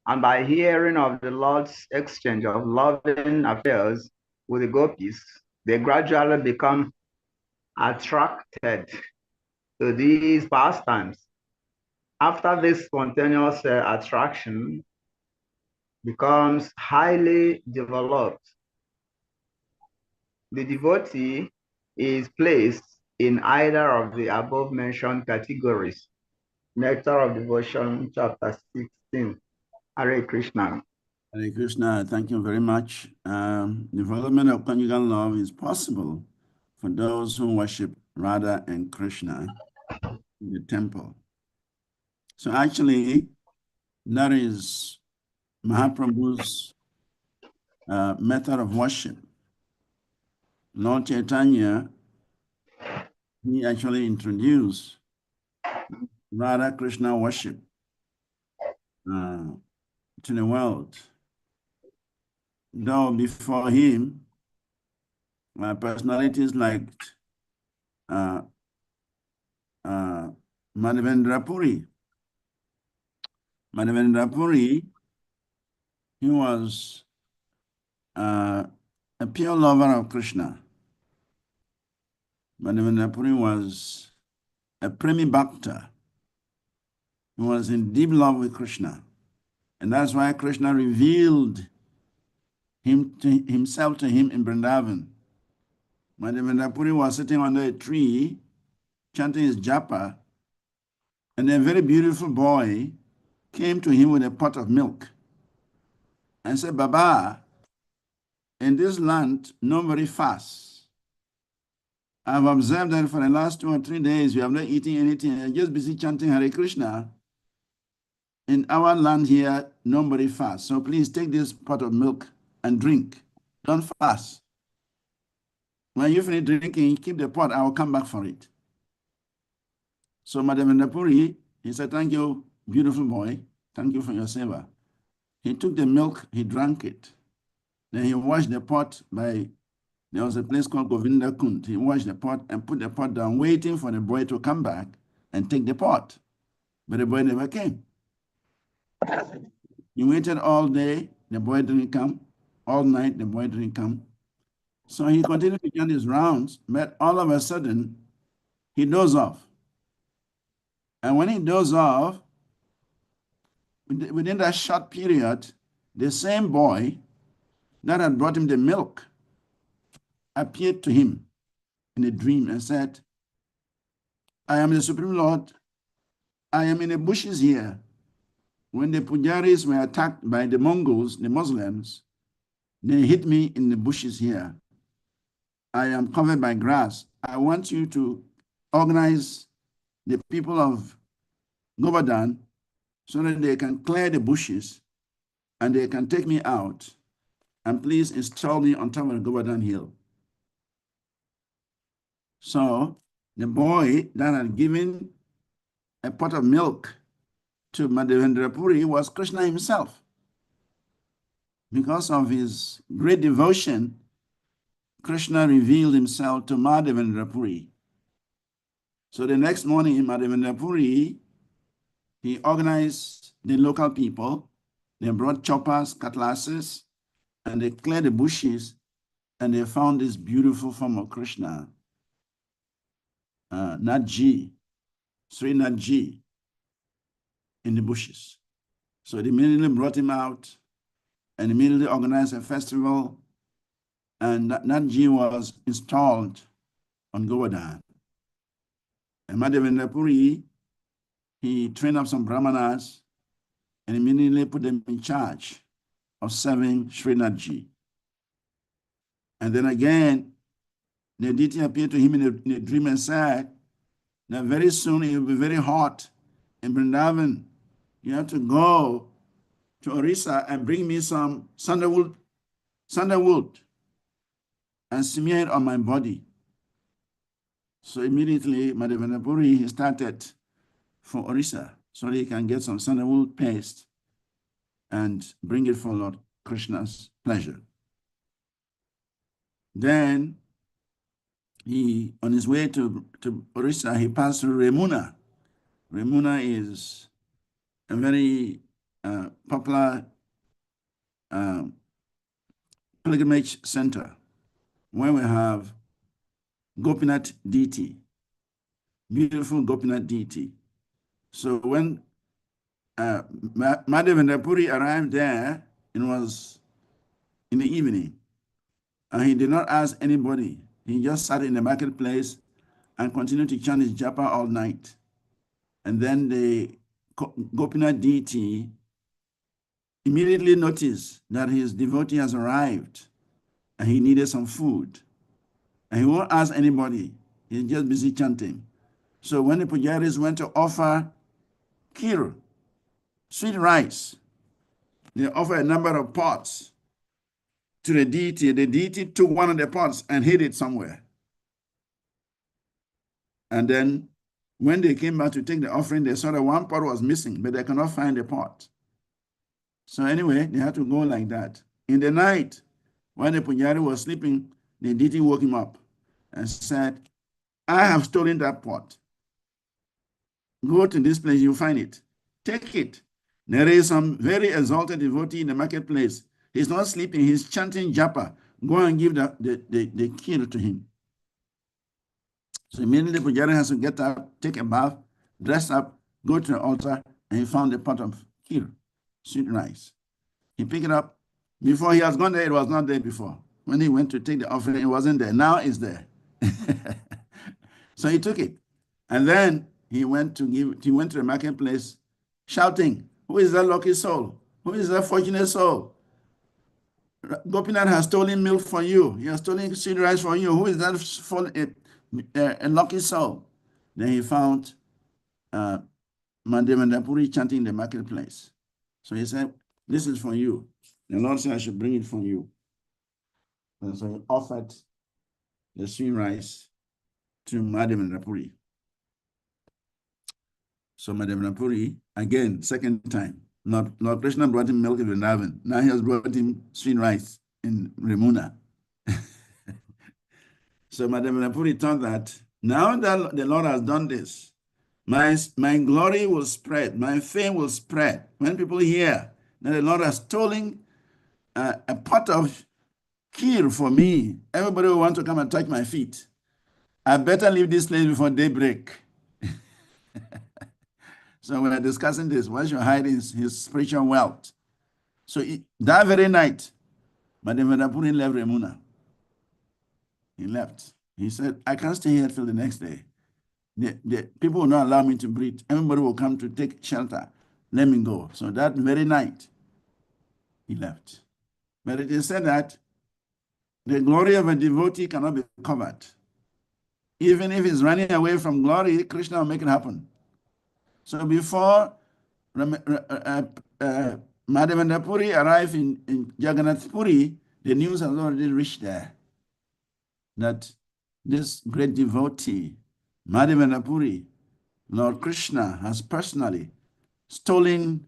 and by hearing of the Lord's exchange of loving affairs with the gopis, they gradually become attracted to these pastimes. After this spontaneous attraction becomes highly developed, the devotee is placed in either of the above mentioned categories. Nectar of Devotion, chapter 16. Hare Krishna. Hare Krishna, thank you very much. Development of conjugal love is possible for those who worship Radha and Krishna in the temple. So actually, that is Mahaprabhu's method of worship. Lord Chaitanya, he actually introduced Radha Krishna worship to the world. Though before him, personalities like Madhavendra Puri. Madhavendra Puri, he was a pure lover of Krishna. Madhavendra Puri was a Premi Bhakta. He was in deep love with Krishna. And that's why Krishna revealed himself to him in Vrindavan. Madhavendra Puri was sitting under a tree, chanting his japa, and a very beautiful boy came to him with a pot of milk and said, Baba, in this land, nobody fasts. I've observed that for the last 2 or 3 days, we have not eaten anything and just busy chanting Hare Krishna. In our land here, nobody fasts. So please take this pot of milk and drink. Don't fast. When you finish drinking, keep the pot. I will come back for it. So Madhavendra Puri, he said, thank you, beautiful boy. Thank you for your seva. He took the milk, he drank it. Then he washed the pot there was a place called Govinda Kund. He washed the pot and put the pot down, waiting for the boy to come back and take the pot. But the boy never came. He waited all day, the boy didn't come. All night, the boy didn't come. So he continued to get his rounds, but all of a sudden, he dozed off. And when he dozed off, within that short period, the same boy that had brought him the milk appeared to him in a dream and said, I am the Supreme Lord. I am in the bushes here. When the Pujaris were attacked by the Mongols, the Muslims, they hit me in the bushes here. I am covered by grass. I want you to organize the people of Govardhan so that they can clear the bushes and they can take me out. And please install me on top of the Govardhan hill. So the boy that had given a pot of milk to Madhavendra Puri was Krishna himself. Because of his great devotion, Krishna revealed himself to Madhavendra Puri. So the next morning in Madhavendra Puri, he organized the local people. They brought choppers, cutlasses, and they cleared the bushes, and they found this beautiful form of Krishna, Natji, Sri Natji, in the bushes. So they immediately brought him out and immediately organized a festival, and Natji was installed on Govardhan. And Madhavendra Puri, he trained up some brahmanas and immediately put them in charge of serving Srinathji. And then again, the deity appeared to him in a dream and said that very soon it will be very hot in Vrindavan. You have to go to Orissa and bring me some sandalwood and smear it on my body. So immediately, Madhavendra Puri, he started for Orissa so that he can get some sandalwood paste and bring it for Lord Krishna's pleasure. Then he, on his way to Orissa, he passed through Remuna. Remuna is a very popular pilgrimage center where we have Gopinath deity, beautiful Gopinath deity. So when Madhavendra Puri arrived there, it was in the evening, and he did not ask anybody. He just sat in the marketplace and continued to chant his japa all night. And then the Gopinath deity immediately noticed that his devotee has arrived and he needed some food. And he won't ask anybody. He's just busy chanting. So when the pujaris went to offer kheer, sweet rice, they offered a number of pots to the deity. The deity took one of the pots and hid it somewhere. And then when they came back to take the offering, they saw that one pot was missing, but they cannot find the pot. So anyway, they had to go like that. In the night, when the pujari was sleeping, the deity woke him up and said, I have stolen that pot. Go to this place, you'll find it. Take it. There is some very exalted devotee in the marketplace. He's not sleeping, he's chanting japa. Go and give the kheer to him. So immediately the pujari has to get up, take a bath, dress up, go to the altar, and he found a pot of kheer, sweet rice. He picked it up. Before he has gone there, it was not there before. When he went to take the offering, it wasn't there. Now it's there. So he took it. And then he went to the marketplace shouting, who is that lucky soul? Who is that fortunate soul? Gopinath has stolen milk for you. He has stolen sweet rice for you. Who is that a lucky soul? Then he found Madhavendra Puri chanting in the marketplace. So he said, this is for you. The Lord said I should bring it for you. And so he offered the sweet rice to Madhavendra Puri. So Madhavendra Puri, again, second time, Lord Krishna brought him milk in Vrindavan. Now he has brought him sweet rice in Remuna. So Madhavendra Puri thought that now that the Lord has done this, my glory will spread, my fame will spread. When people hear that the Lord has stolen a pot of kheer for me, everybody will want to come and touch my feet. I better leave this place before daybreak. So we're discussing this. What should hide his spiritual wealth? So that very night, Madam Vedapuri left Remuna. He left. He said, I can't stay here till the next day. The people will not allow me to breathe. Everybody will come to take shelter. Let me go. So that very night, he left. But it is said that the glory of a devotee cannot be covered. Even if he's running away from glory, Krishna will make it happen. So before Madhavendra Puri arrived in Jagannath Puri, the news has already reached there that this great devotee, Madhavendra Puri, Lord Krishna, has personally stolen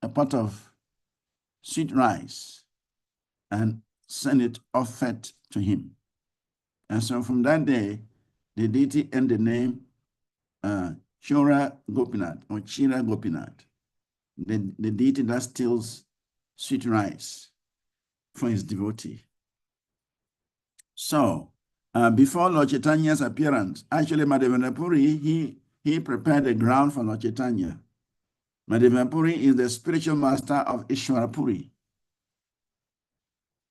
a pot of sweet rice and sent it offered to him. And so from that day, the deity earned the name Chora Gopinath or Chira Gopinath, the deity that steals sweet rice for his devotee. So before Lord Chaitanya's appearance, actually Madhavendra Puri, he prepared the ground for Lord Chaitanya. Madhavendra Puri is the spiritual master of Ishwara Puri.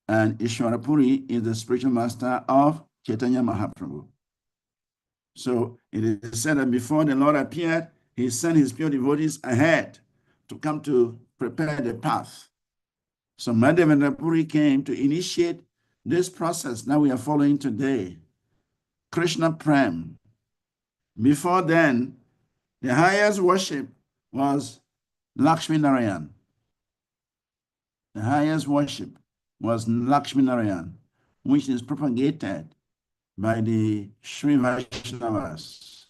And Ishwara Puri is the spiritual master of Chaitanya Mahaprabhu. So it is said that before the Lord appeared, he sent his pure devotees ahead to come to prepare the path. So Madhavendra Puri came to initiate this process that we are following today, Krishna Prem. Before then, the highest worship was Lakshmi Narayan. The highest worship was Lakshmi Narayan, which is propagated by the Sri Vaishnavas.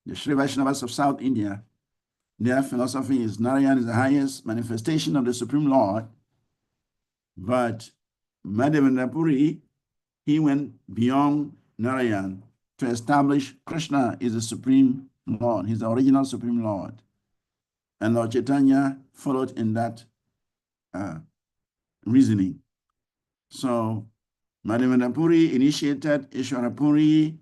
The Sri Vaishnavas of South India, their philosophy is Narayan is the highest manifestation of the Supreme Lord, but Madhavendra Puri, he went beyond Narayan to establish Krishna is the Supreme Lord. He's the original Supreme Lord. And Lord Chaitanya followed in that reasoning. So Madhavendra Puri initiated Ishwara Puri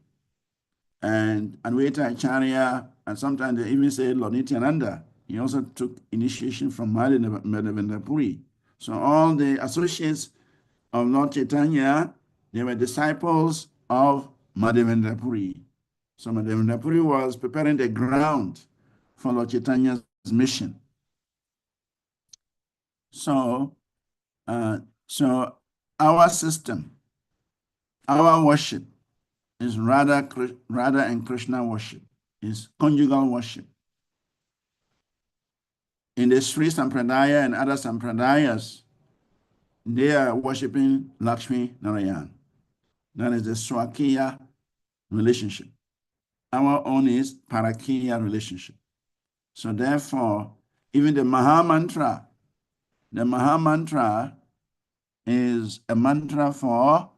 and Advaita Acharya, and sometimes they even say Lord Nityananda. He also took initiation from Madhavendra Puri. So all the associates of Lord Chaitanya, they were disciples of Madhavendra Puri. So Madhavendra Puri was preparing the ground for Lord Chaitanya's mission. So our system, our worship is Radha and Krishna worship, is conjugal worship. In the Sri Sampradaya and other Sampradayas, they are worshiping Lakshmi Narayan. That is the Swakiya relationship. Our own is Parakiya relationship. So therefore, even the Maha Mantra is a mantra for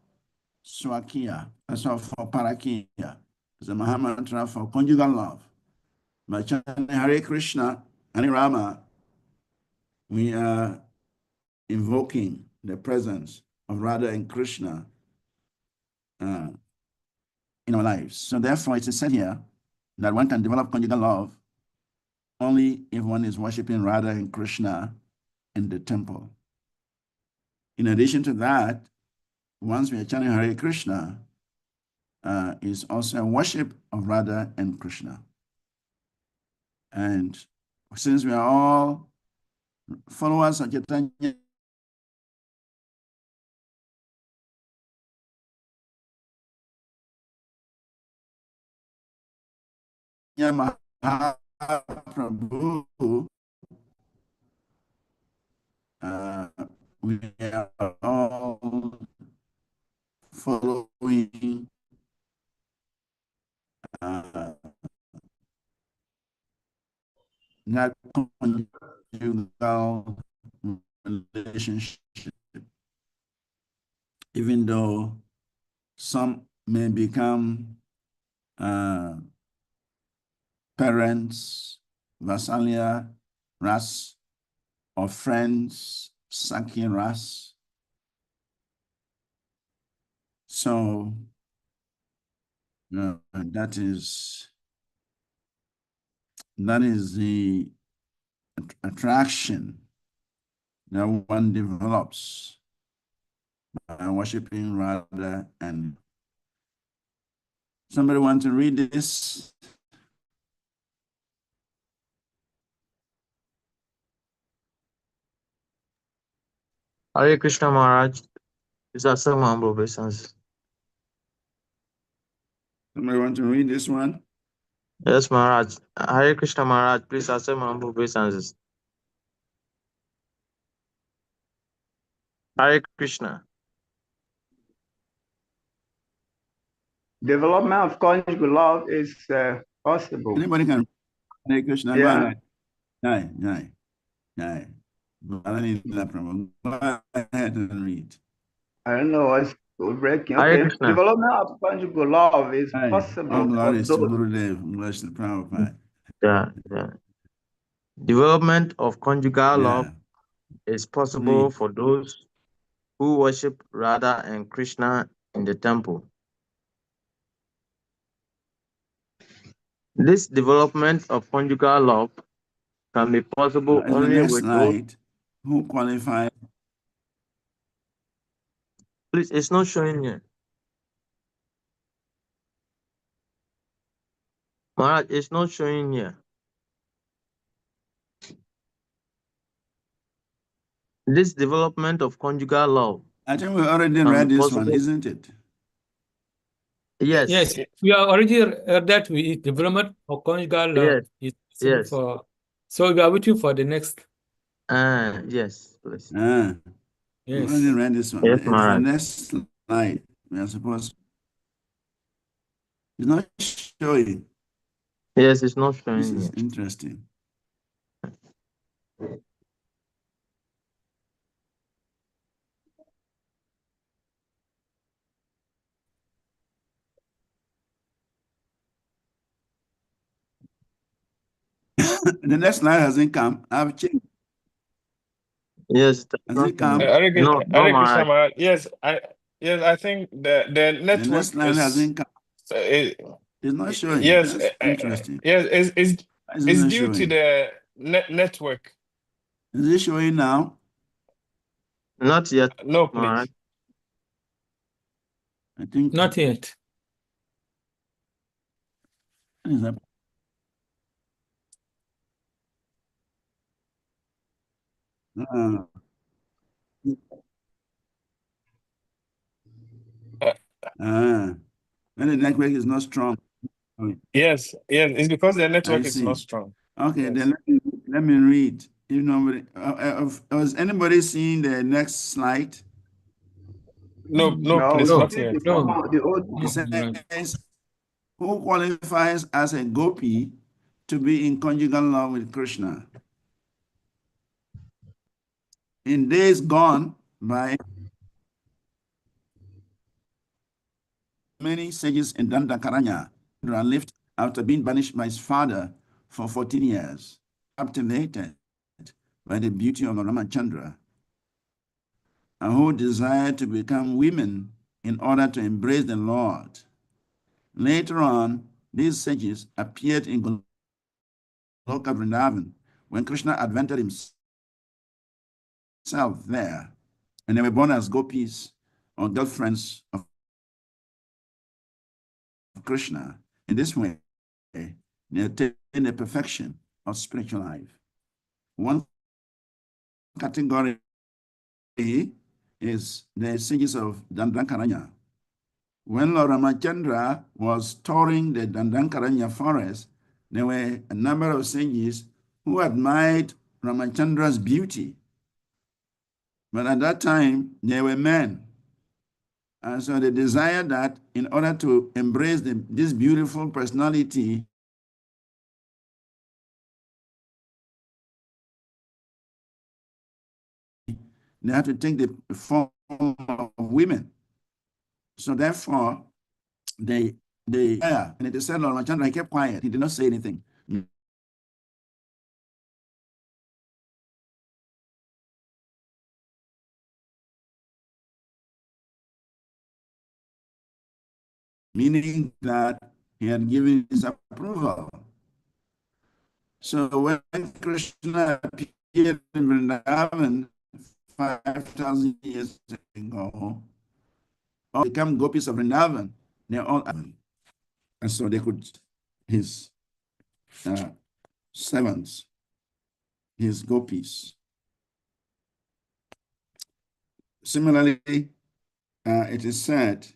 Swakiya, so for Parakiya. It's a Maha Mantra for conjugal love. By chanting Hare Krishna, Hare Rama, we are invoking the presence of Radha and Krishna in our lives. So therefore, it is said here that one can develop conjugal love only if one is worshiping Radha and Krishna in the temple. In addition to that, once we are chanting Hare Krishna, is also a worship of Radha and Krishna. And since we are all followers of Chaitanya Mahaprabhu, we are all following that conjugal relationship, even though some may become parents, Vasalya Ras, or friends, Sakya Ras. So that is That is the attraction that one develops by worshiping Radha. And somebody want to read this? Hare Krishna Maharaj. Is that some humble obeisance? Somebody want to read this one? Yes, Maharaj. Hare Krishna Maharaj, please accept my humble obeisances. Hare Krishna. Development of conjugal love is possible. Anybody can Hare Krishna. Go Yeah. ahead. Jai. Go ahead and read. I don't know what's breaking. Hare Okay. Krishna. Development of conjugal love is All possible for glories to those. Gurudev. Glories to Prabhupada. Yeah. Development of conjugal love Yeah. is possible Read. for those who worship Radha and Krishna in the temple. This development of conjugal love can be possible In the only next with those. slide, who qualifies? Please, it's not showing here. Maharaj, it's not showing here. This development of conjugal love I think we already can read be this one, possible. isn't it? Yes. Yes, we are already heard that we development of conjugal love is possible Yes. for. So we are waiting for the next. Yes, please. We Yes. already read this one. Yes, It's the Maharaj. next slide. We are supposed. It's not showing. Yes, it's not This showing is here. interesting. The next slide hasn't come. I've changed. Yes, it Has not it come? Hare Krishna, No, Hare Maharaj. Krishna Maharaj. Yes, I think the The network next slide is hasn't come. It's not showing. yes, That's interesting. yes, Why is it it's not due to showing? the network. Is it showing now? Not yet, No, Maharaj. please. I think. Not yet. What is that? When the network is not strong. Yes, it's because the I network is see. not strong. Okay, Yes. then let me read. If nobody, was anybody seeing the next slide? No, No, please, we No, not see yet. the former, the old It says, who qualifies as a gopi to be in conjugal love with Krishna? In days gone by, many sages in Dandakaranya lived after being banished by his father for 14 years, captivated by the beauty of Ramachandra, and who desired to become women in order to embrace the Lord. Later on, these sages appeared in Goloka Vrindavan when Krishna adventured himself there, and they were born as gopis or girlfriends of Krishna. In this way, they attain the perfection of spiritual life. One category is the sages of Dandankaranya. When Lord Ramachandra was touring the Dandankaranya forest, there were a number of sages who admired Ramachandra's beauty. But at that time, they were men. And so they desired that in order to embrace this beautiful personality, they had to take the form of women. So therefore, and it is said Lord Ramachandra kept quiet. He did not say anything. Meaning that he had given his approval. So when Krishna appeared in Vrindavan 5,000 years ago, all become gopis of Vrindavan. They're all, and so they could, his servants, his gopis. Similarly, it is said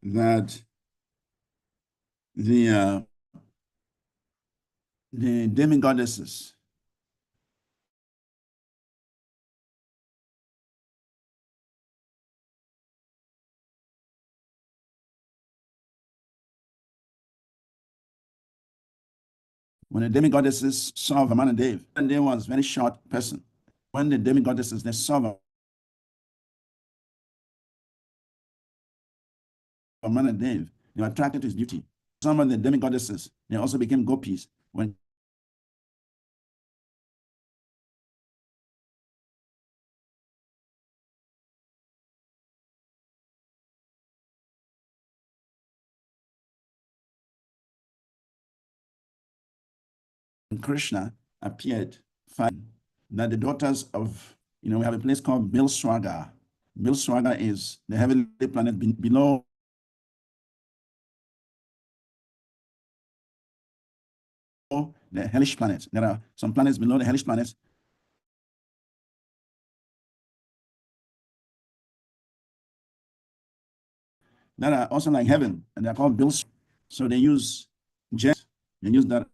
that the demigoddesses when the demigoddesses saw Vamanadev, and they was a very short person. When the demigoddesses they saw Vamanadev, they were attracted to his beauty. Some of the demigoddesses they also became gopis when Krishna appeared, that the daughters of, we have a place called Bilswaga. Bilswaga is the heavenly planet below the hellish planets. There are some planets below the hellish planets that are also like heaven, and they're called Bills. So they use jet, they use that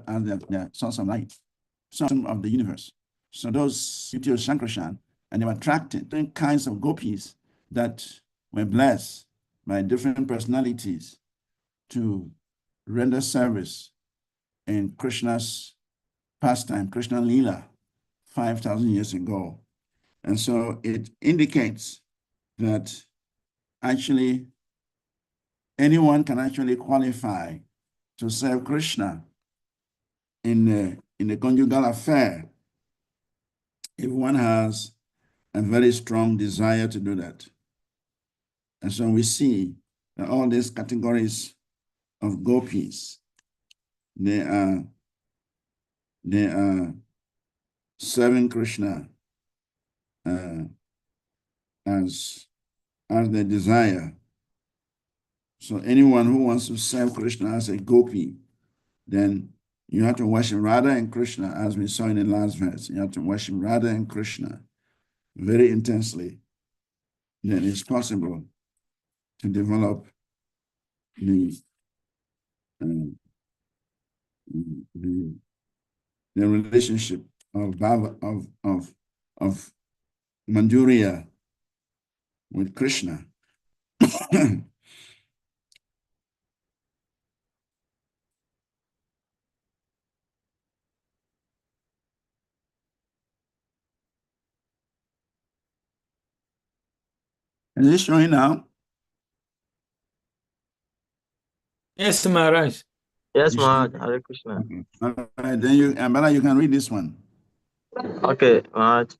as the source of light, source of the universe. So those beauty of Shankarshan, and they were attracted different kinds of gopis that were blessed by different personalities to render service in Krishna's pastime, Krishna Lila, 5,000 years ago. And so it indicates that actually anyone can actually qualify to serve Krishna in the conjugal affair if one has a very strong desire to do that. And so we see that all these categories of gopis, they are serving Krishna as their desire. So anyone who wants to serve Krishna as a gopi, then you have to worship Radha and Krishna, as we saw in the last verse. You have to worship Radha and Krishna very intensely. Then it's possible to develop the relationship of Manduriya with Krishna. Is this showing now? Yes, Maharaj. Yes, You Maharaj. should- Hare Krishna. Okay. All right, then you can read this one. Okay, Maharaj.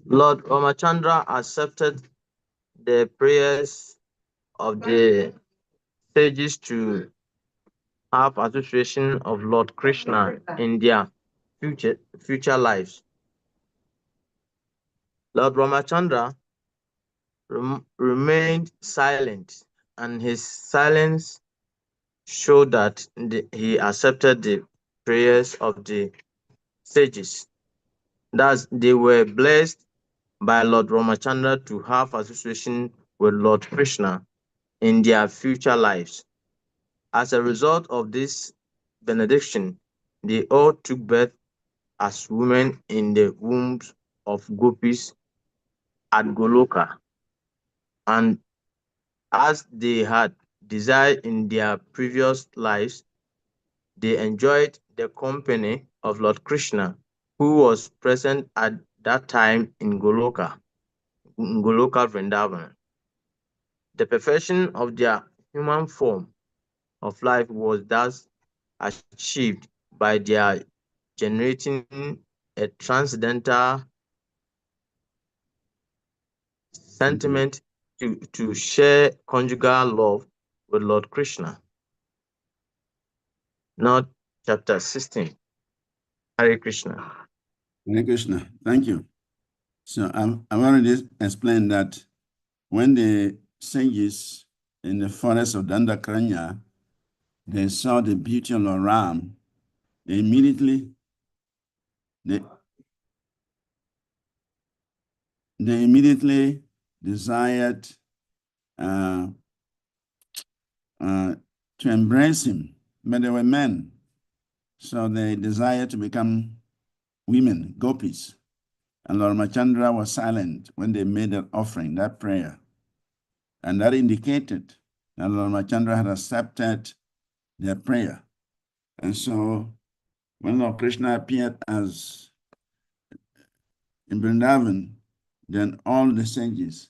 Lord Ramachandra accepted the prayers of the sages to have association of Lord Krishna in their future lives. Lord Ramachandra remained silent, and his silence showed that he accepted the prayers of the sages. Thus, they were blessed by Lord Ramachandra to have association with Lord Krishna in their future lives. As a result of this benediction, they all took birth as women in the wombs of gopis at Goloka. And as they had desired in their previous lives, they enjoyed the company of Lord Krishna, who was present at that time in Goloka Vrindavan. The perfection of their human form of life was thus achieved by their generating a transcendental sentiment to share conjugal love with Lord Krishna. Not chapter 16. Hare Krishna. Hare Krishna. Thank you. So I've already explained that when the sages in the forest of Dandakaranya, they saw the beauty of Lord Ram, they immediately desired to embrace him, but they were men. So they desired to become women, gopis. And Lord Ramachandra was silent when they made that offering, that prayer. And that indicated that Lord Ramachandra had accepted their prayer. And so when Lord Krishna appeared as in Vrindavan, then all the sages,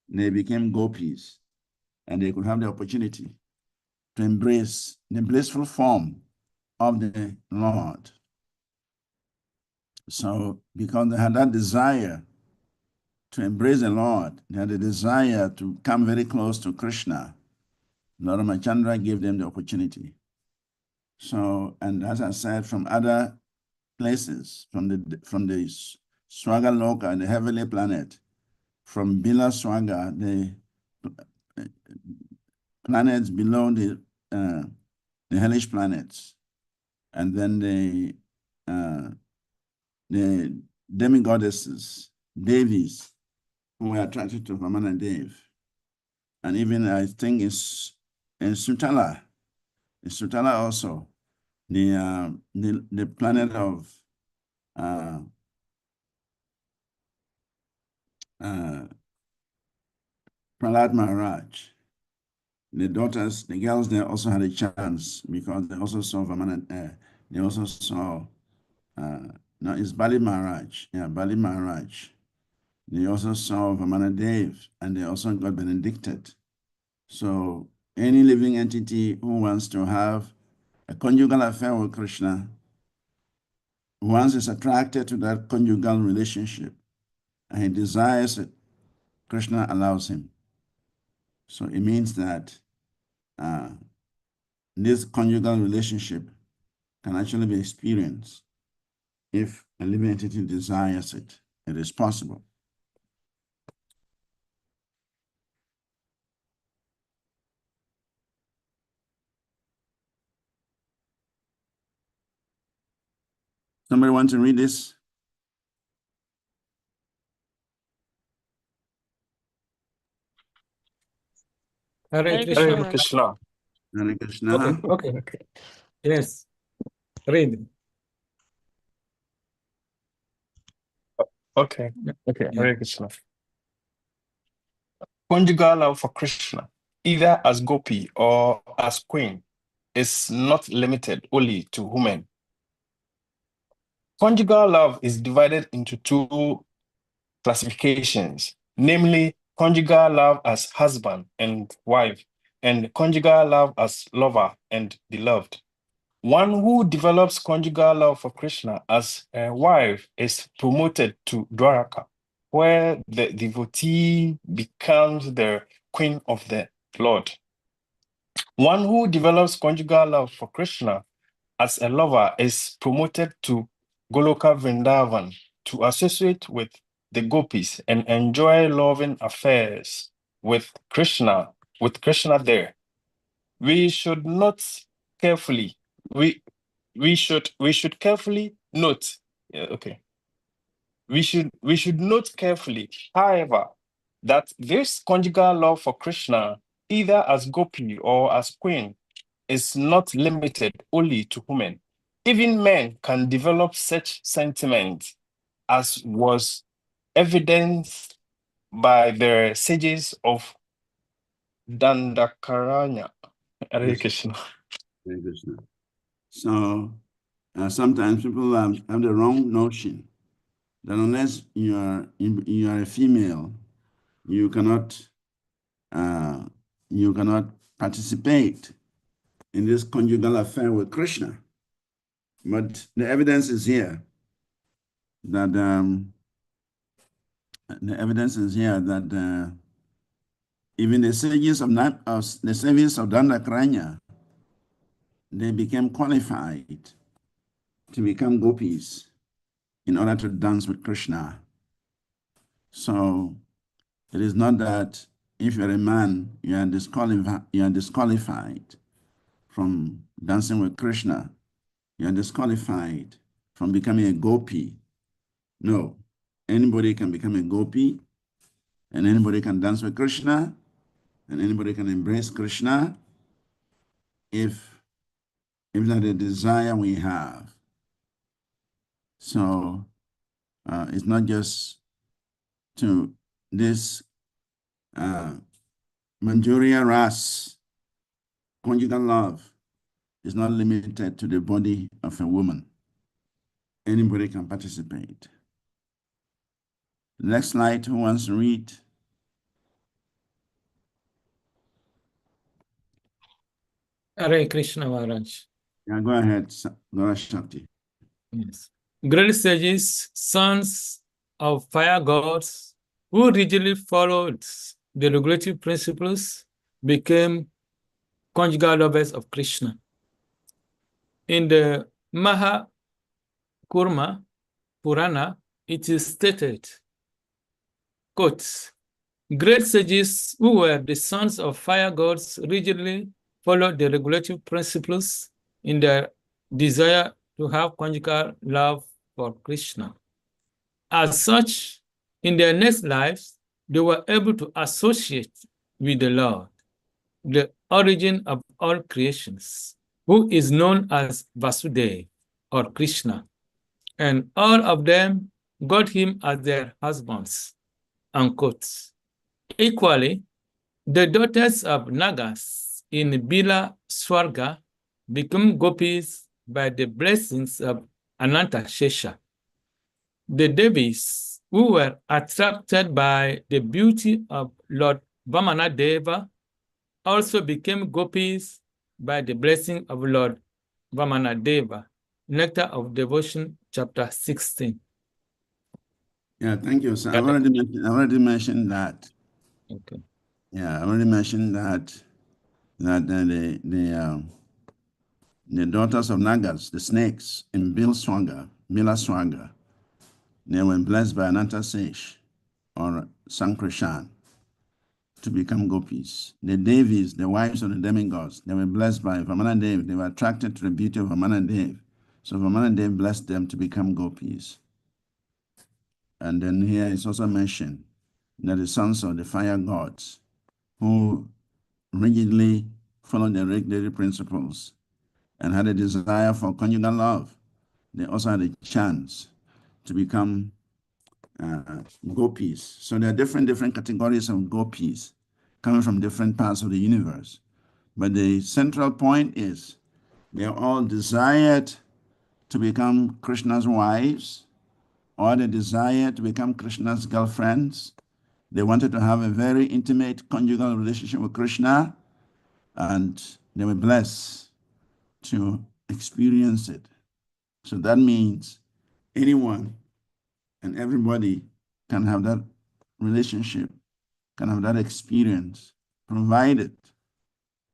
they became gopis, and they could have the opportunity to embrace the blissful form of the Lord. So because they had that desire to embrace the Lord, they had a desire to come very close to Krishna, Lord Ramachandra gave them the opportunity. So, and as I said, from other places, from the Swaga Loka, the heavenly planet, from Bila Swaga, the planets below the hellish planets, and then the demigoddesses, Devis, who were attracted to Vamana Dev. And even I think it's in Sutala also, the planet of Prahlad Maharaj, the girls there also had a chance because they also saw Vamana, they also saw, no, it's Bali Maharaj, yeah, Bali Maharaj. They also saw Vamana Dev, and they also got benedicted. So any living entity who wants to have a conjugal affair with Krishna, once is attracted to that conjugal relationship and he desires it, Krishna allows him. So it means that this conjugal relationship can actually be experienced if a living entity desires it. It is possible. Somebody want to read this? Hare Hare Krishna. Hare Krishna. Krishna. Hare Krishna. Okay. Yes. Read. Okay. Yeah. Hare Krishna. Conjugal love for Krishna, either as gopi or as queen, is not limited only to women. Conjugal love is divided into two classifications, namely conjugal love as husband and wife, and conjugal love as lover and beloved. One who develops conjugal love for Krishna as a wife is promoted to Dwaraka, where the devotee becomes the queen of the Lord. One who develops conjugal love for Krishna as a lover is promoted to Goloka Vrindavan to associate with the gopis and enjoy loving affairs with Krishna there. We should not carefully we should carefully note we should note carefully, however, that this conjugal love for Krishna, either as gopi or as queen, is not limited only to women. Even men can develop such sentiments, as was evidenced by the sages of Dandakaranya. Hare Krishna. Hare Krishna. So sometimes people have the wrong notion that unless you are a female, you cannot participate in this conjugal affair with Krishna. But the evidence is here that even the sages of Dandakaranya, they became qualified to become gopis in order to dance with Krishna. So it is not that if you're a man, you are disqualified from dancing with Krishna. You are disqualified from becoming a gopi. No, anybody can become a gopi, and anybody can dance with Krishna, and anybody can embrace Krishna if that a desire we have. So it's not just to this Manjuriya Ras, conjugal love is not limited to the body of a woman. Anybody can participate. Next slide, who wants to read? Hare Krishna Maharaj. Yeah, go ahead, Gaura Shakti. Yes. Great sages, sons of fire gods, who rigidly followed the regulative principles, became conjugal lovers of Krishna. In the Mahakurma Purana, it is stated, quote, great sages who were the sons of fire gods rigidly followed the regulative principles in their desire to have conjugal love for Krishna. As such, in their next lives, they were able to associate with the Lord, the origin of all creations, who is known as Vasudeva or Krishna, and all of them got him as their husbands, unquote. Equally, the daughters of Nagas in Bila Swarga become gopis by the blessings of Ananta Shesha. The Devis who were attracted by the beauty of Lord Vamanadeva also became gopis by the blessing of Lord Vamanadeva. Nectar of Devotion, chapter 16. Yeah, thank you, sir. I've already mentioned that. Okay. Yeah, I already mentioned that the daughters of Nagas, the snakes in Bila Swaga, they were blessed by Ananta Sesh or Sankrishan to become gopis. The Devis, the wives of the demigods, they were blessed by Vamana Dev. They were attracted to the beauty of Vamana Dev. So Vamana Dev blessed them to become gopis. And then here it's also mentioned that the sons of the fire gods who rigidly followed the regulatory principles and had a desire for conjugal love, they also had a chance to become gopis. So there are different categories of gopis coming from different parts of the universe. But the central point is they all desired to become Krishna's wives, or they desired to become Krishna's girlfriends. They wanted to have a very intimate conjugal relationship with Krishna, and they were blessed to experience it. So that means anyone and everybody can have that relationship, can have that experience, provided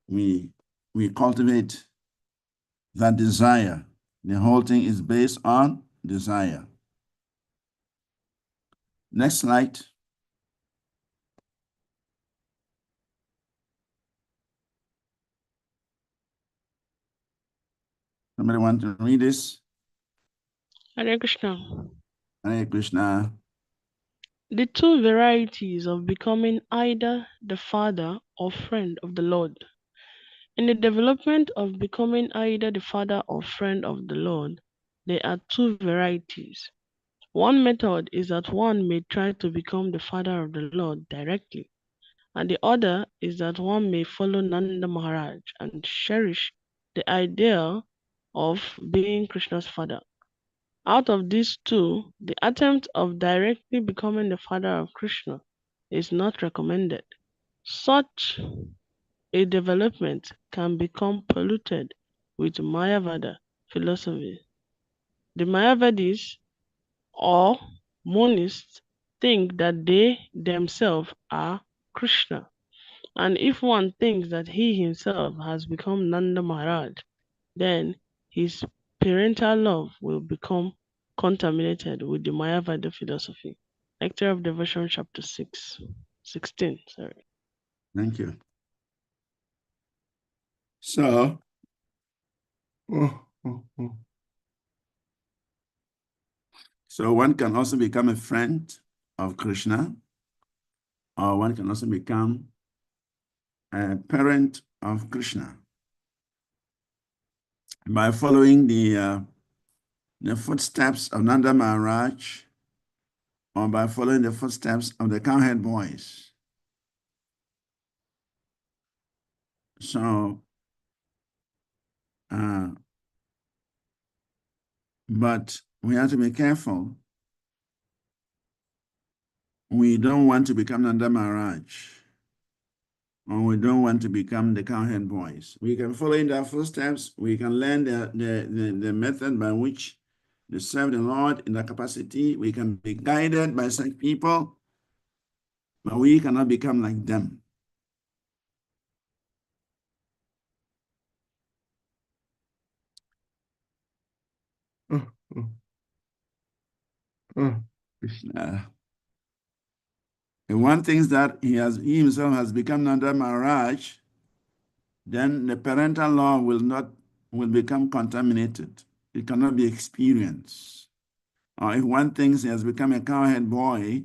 we cultivate that desire. The whole thing is based on desire. Next slide. Somebody want to read this? Hare Krishna. Hare Krishna. The two varieties of becoming either the father or friend of the Lord. In the development of becoming either the father or friend of the Lord, there are two varieties. One method is that one may try to become the father of the Lord directly, and the other is that one may follow Nanda Maharaj and cherish the idea of being Krishna's father. Out of these two, the attempt of directly becoming the father of Krishna is not recommended. Such a development can become polluted with Mayavada philosophy. The Mayavadis or monists think that they themselves are Krishna, and if one thinks that he himself has become Nanda Maharaj, then his parental love will become contaminated with the Mayavada philosophy. Nectar of Devotion, chapter 16. Sorry. Thank you. So, so one can also become a friend of Krishna, or one can also become a parent of Krishna by following the footsteps of Nanda Maharaj, or by following the footsteps of the cowherd boys. So, but we have to be careful. We don't want to become Nanda Maharaj, or we don't want to become the cowherd boys. We can follow in their footsteps. We can learn the method by which they serve the Lord in that capacity. We can be guided by such people, but we cannot become like them. Krishna. And one thing is that he himself has become Nanda Maharaj, then the parental love will become contaminated. It cannot be experienced. Or if one thinks he has become a cowherd boy,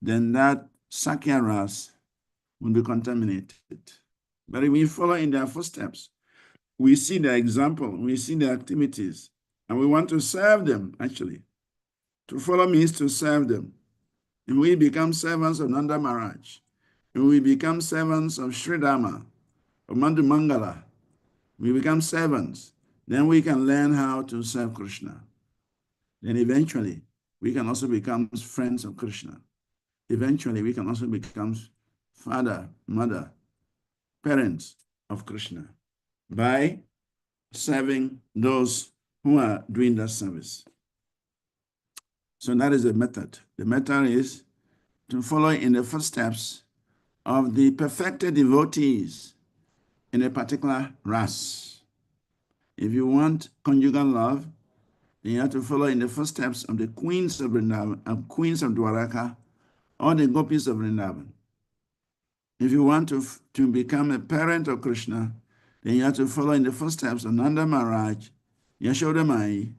then that Sakya ras will be contaminated. But if we follow in their footsteps, we see their example, we see their activities, and we want to serve them, actually. To follow means to serve them. And we become servants of Nanda Maharaj. And we become servants of Sri Dhamma, of Mandu Mangala. We become servants. Then we can learn how to serve Krishna. Then eventually, we can also become friends of Krishna. Eventually, we can also become father, mother, parents of Krishna by serving those who are doing that service. So that is the method. The method is to follow in the footsteps of the perfected devotees in a particular ras. If you want conjugal love, then you have to follow in the footsteps of the queens of Vrindavan, queens of Dwaraka, or the gopis of Vrindavan. If you want to become a parent of Krishna, then you have to follow in the footsteps of Nanda Maharaj, Yashoda Mai,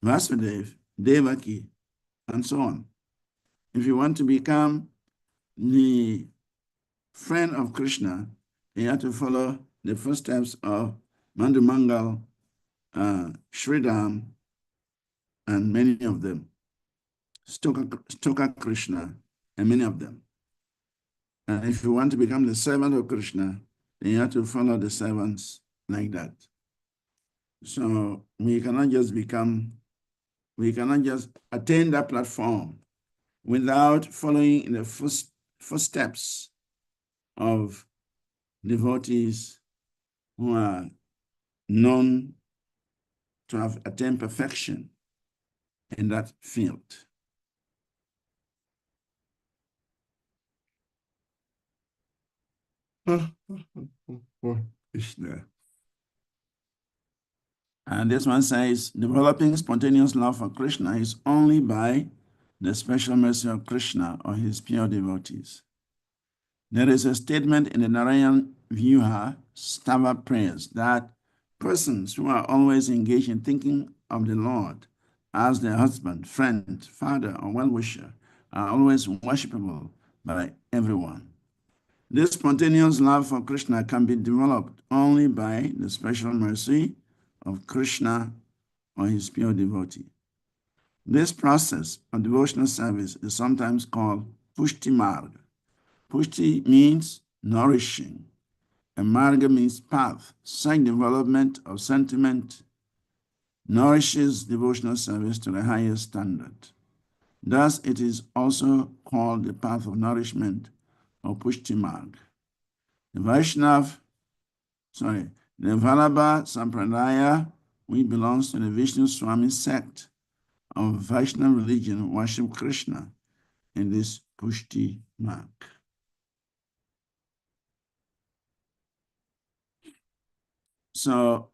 Vasudev, Devaki, and so on. If you want to become the friend of Krishna, you have to follow the footsteps of Mandu Mangal, Sridham, and many of them, Stoka Krishna, and many of them. And if you want to become the servant of Krishna, then you have to follow the servants like that. So we cannot just attain that platform without following in the footsteps of devotees who are known to have attained perfection in that field. Krishna. And this one says, developing spontaneous love for Krishna is only by the special mercy of Krishna or his pure devotees. There is a statement in the Narayan Vyuha Stava prayers that persons who are always engaged in thinking of the Lord as their husband, friend, father, or well-wisher are always worshipable by everyone. This spontaneous love for Krishna can be developed only by the special mercy of Krishna or his pure devotee. This process of devotional service is sometimes called Pushti Marga. Pushti means nourishing, and Marga means path. Such development of sentiment nourishes devotional service to the highest standard. Thus, it is also called the path of nourishment or Pushti Marg. The Vallabha Sampradaya, which belongs to the Vishnu Swami sect of Vaishnava religion, worship Krishna in this Pushti Marg. So,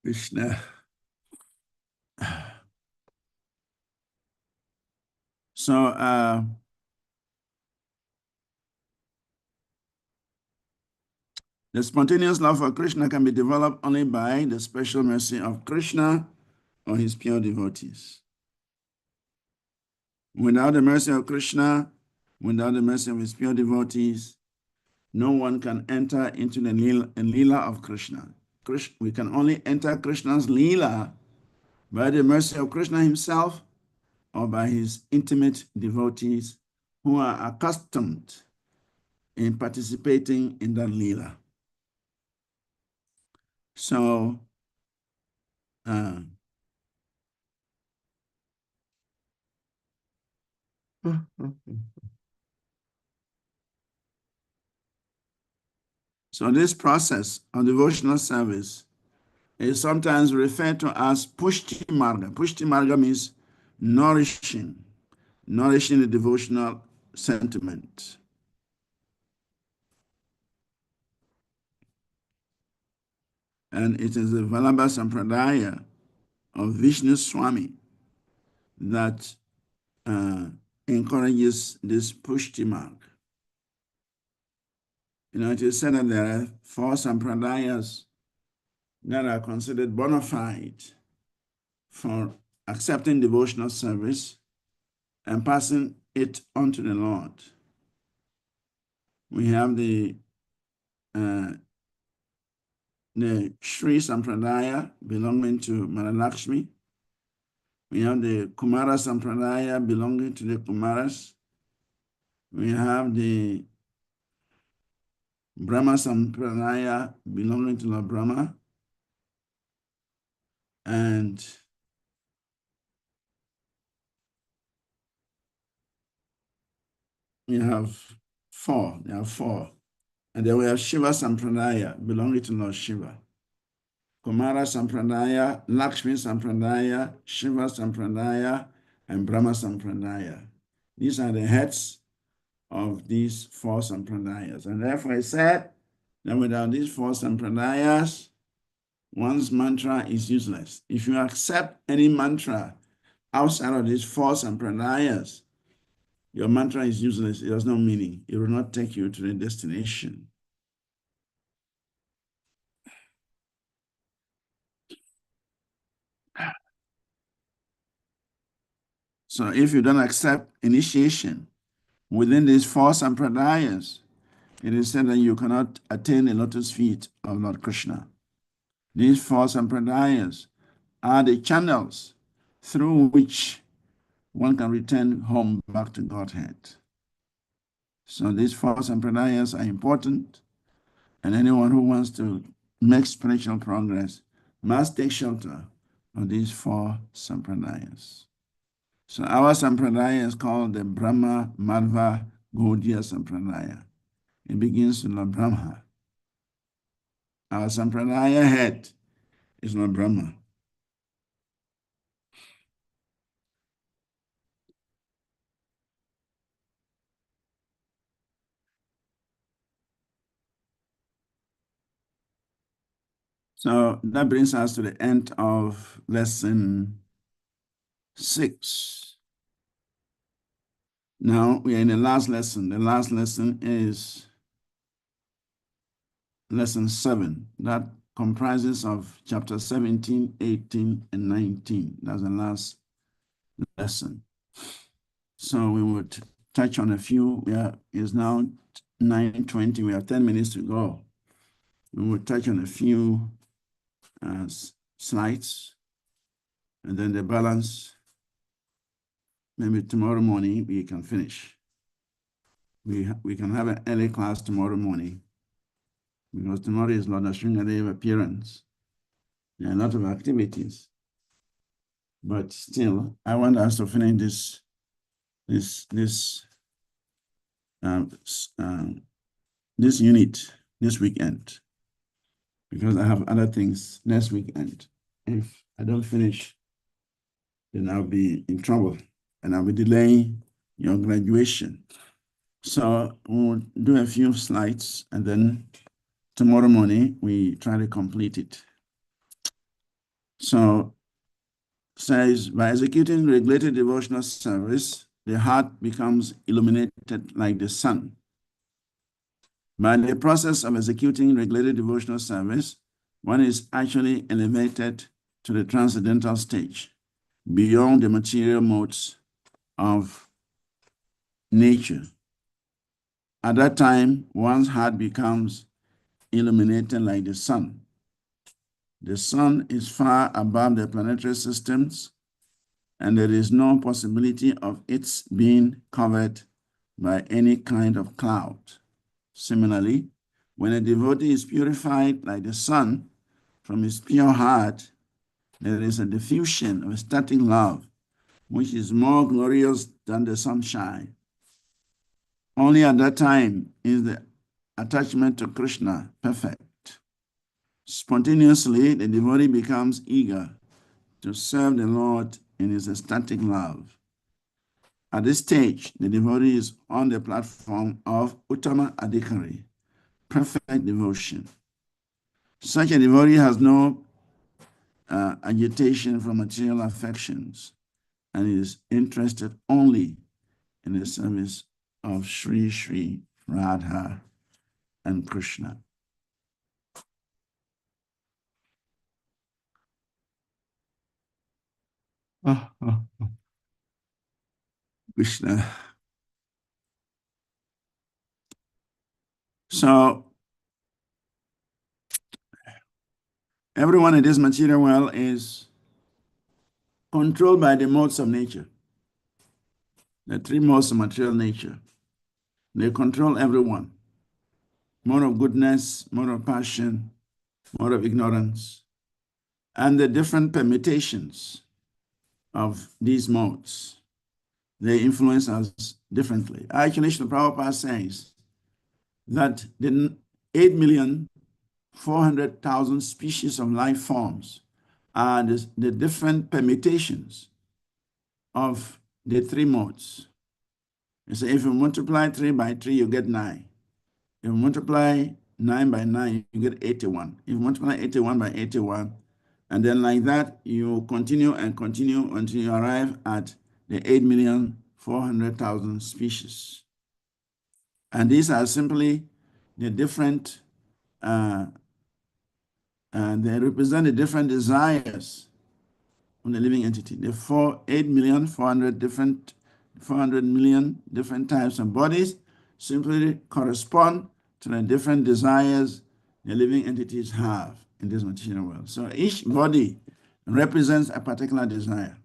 Krishna. So, the spontaneous love for Krishna can be developed only by the special mercy of Krishna or his pure devotees. Without the mercy of Krishna, without the mercy of his pure devotees, no one can enter into the Leela of Krishna. We can only enter Krishna's Leela by the mercy of Krishna himself or by his intimate devotees who are accustomed in participating in that Leela. So, so this process of devotional service is sometimes referred to as Pushti Marga. Pushti Marga means nourishing the devotional sentiment. And it is the Vallabha Sampradaya of Vishnu Swami that encourages this Pushti Marg. It is said that there are 4 Sampradayas that are considered bona fide for accepting devotional service and passing it on to the Lord. We have the Sri Sampradaya belonging to Mahalakshmi. We have the Kumara Sampradaya belonging to the Kumaras. We have the Brahma Sampradaya belonging to Lord Brahma. And we have 4. There are 4. And then we have Shiva Sampradaya belonging to Lord Shiva. Kumara Sampradaya, Lakshmi Sampradaya, Shiva Sampradaya, and Brahma Sampradaya. These are the heads of these 4 Sampradayas. And therefore I said that without these 4 Sampradayas, one's mantra is useless. If you accept any mantra outside of these 4 Sampradayas, your mantra is useless. It has no meaning. It will not take you to the destination. So if you don't accept initiation within these 4 Sampradayas, it is said that you cannot attain the lotus feet of Lord Krishna. These 4 Sampradayas are the channels through which one can return home back to Godhead. So these 4 Sampradayas are important, and anyone who wants to make spiritual progress must take shelter of these 4 Sampradayas. So our Sampradaya is called the Brahma Madhva Gaudiya Sampradaya. It begins with Lord Brahma. Our Sampradaya head is Lord Brahma. So that brings us to the end of lesson 6. Now we are in the last lesson. The last lesson is lesson 7. That comprises of chapter 17, 18, and 19. That's the last lesson. So we would touch on a few. It's now 9:20. We have 10 minutes to go. We will touch on a few slides, and then the balance, maybe tomorrow morning we can finish. We can have an early class tomorrow morning, because tomorrow is Lord Ashwinga Day of appearance. There are a lot of activities. But still, I want us to finish this unit this weekend, because I have other things next weekend. If I don't finish, then I'll be in trouble and I'll be delaying your graduation. So we'll do a few slides and then tomorrow morning we try to complete it. So says, by executing regulated devotional service, the heart becomes illuminated like the sun. By the process of executing regulated devotional service, one is actually elevated to the transcendental stage, beyond the material modes of nature. At that time, one's heart becomes illuminated like the sun. The sun is far above the planetary systems, and there is no possibility of its being covered by any kind of cloud. Similarly, when a devotee is purified like the sun from his pure heart, there is a diffusion of ecstatic love, which is more glorious than the sunshine. Only at that time is the attachment to Krishna perfect. Spontaneously, the devotee becomes eager to serve the Lord in his ecstatic love. At this stage, the devotee is on the platform of Uttama Adhikari, perfect devotion. Such a devotee has no agitation from material affections and is interested only in the service of Sri Sri Radha and Krishna. Krishna. So everyone in this material world is controlled by the modes of nature, the three modes of material nature. They control everyone. Mode of goodness, mode of passion, mode of ignorance, and the different permutations of these modes. They influence us differently. Actually, Srila Prabhupada says that the 8,400,000 species of life forms are the different permutations of the three modes. You say if you multiply 3 by 3, you get 9. If you multiply 9 by 9, you get 81. If you multiply 81 by 81, and then like that, you continue and continue until you arrive at the 8,400,000 species. And these are simply the different, they represent the different desires of the living entity. The 400 million different types of bodies simply correspond to the different desires the living entities have in this material world. So each body represents a particular desire.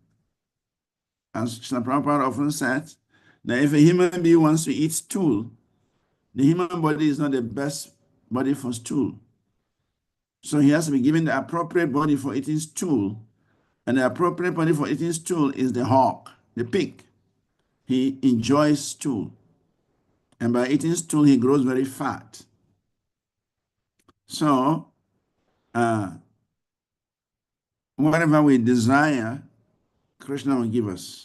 As Srila Prabhupada often says, that if a human being wants to eat stool, the human body is not the best body for stool. So he has to be given the appropriate body for eating stool, and the appropriate body for eating stool is the hawk, the pig. He enjoys stool, and by eating stool, he grows very fat. So, whatever we desire, Krishna will give us.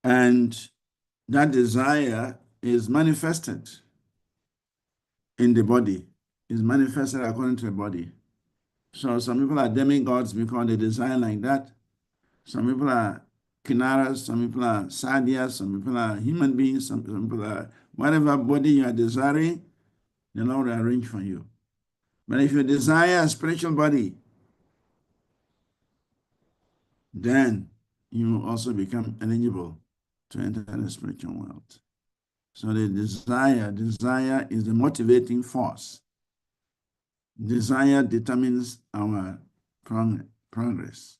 And that desire is manifested in the body, is manifested according to the body. So some people are demigods because they desire like that. Some people are kinaras, some people are sadhyas, some people are human beings, some people are whatever body you are desiring, the Lord will arrange for you. But if you desire a spiritual body, then you will also become eligible to enter the spiritual world. So the desire is the motivating force. Desire determines our progress.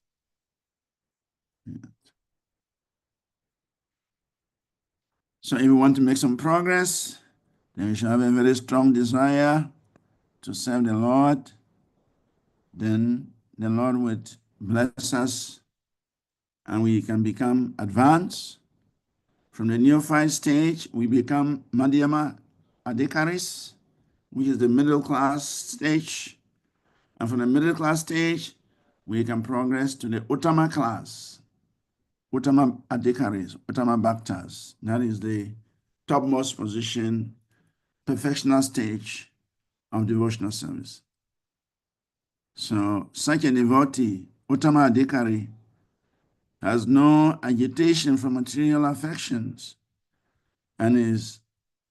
Yeah. So if you want to make some progress, then we shall have a very strong desire to serve the Lord. Then the Lord would bless us and we can become advanced. From the neophyte stage, we become Madhyama Adhikaris, which is the middle class stage. And from the middle class stage, we can progress to the Uttama class, Uttama Adhikaris, Uttama Bhaktas. That is the topmost position, perfectional stage of devotional service. So such a devotee, Uttama Adhikari, has no agitation from material affections and is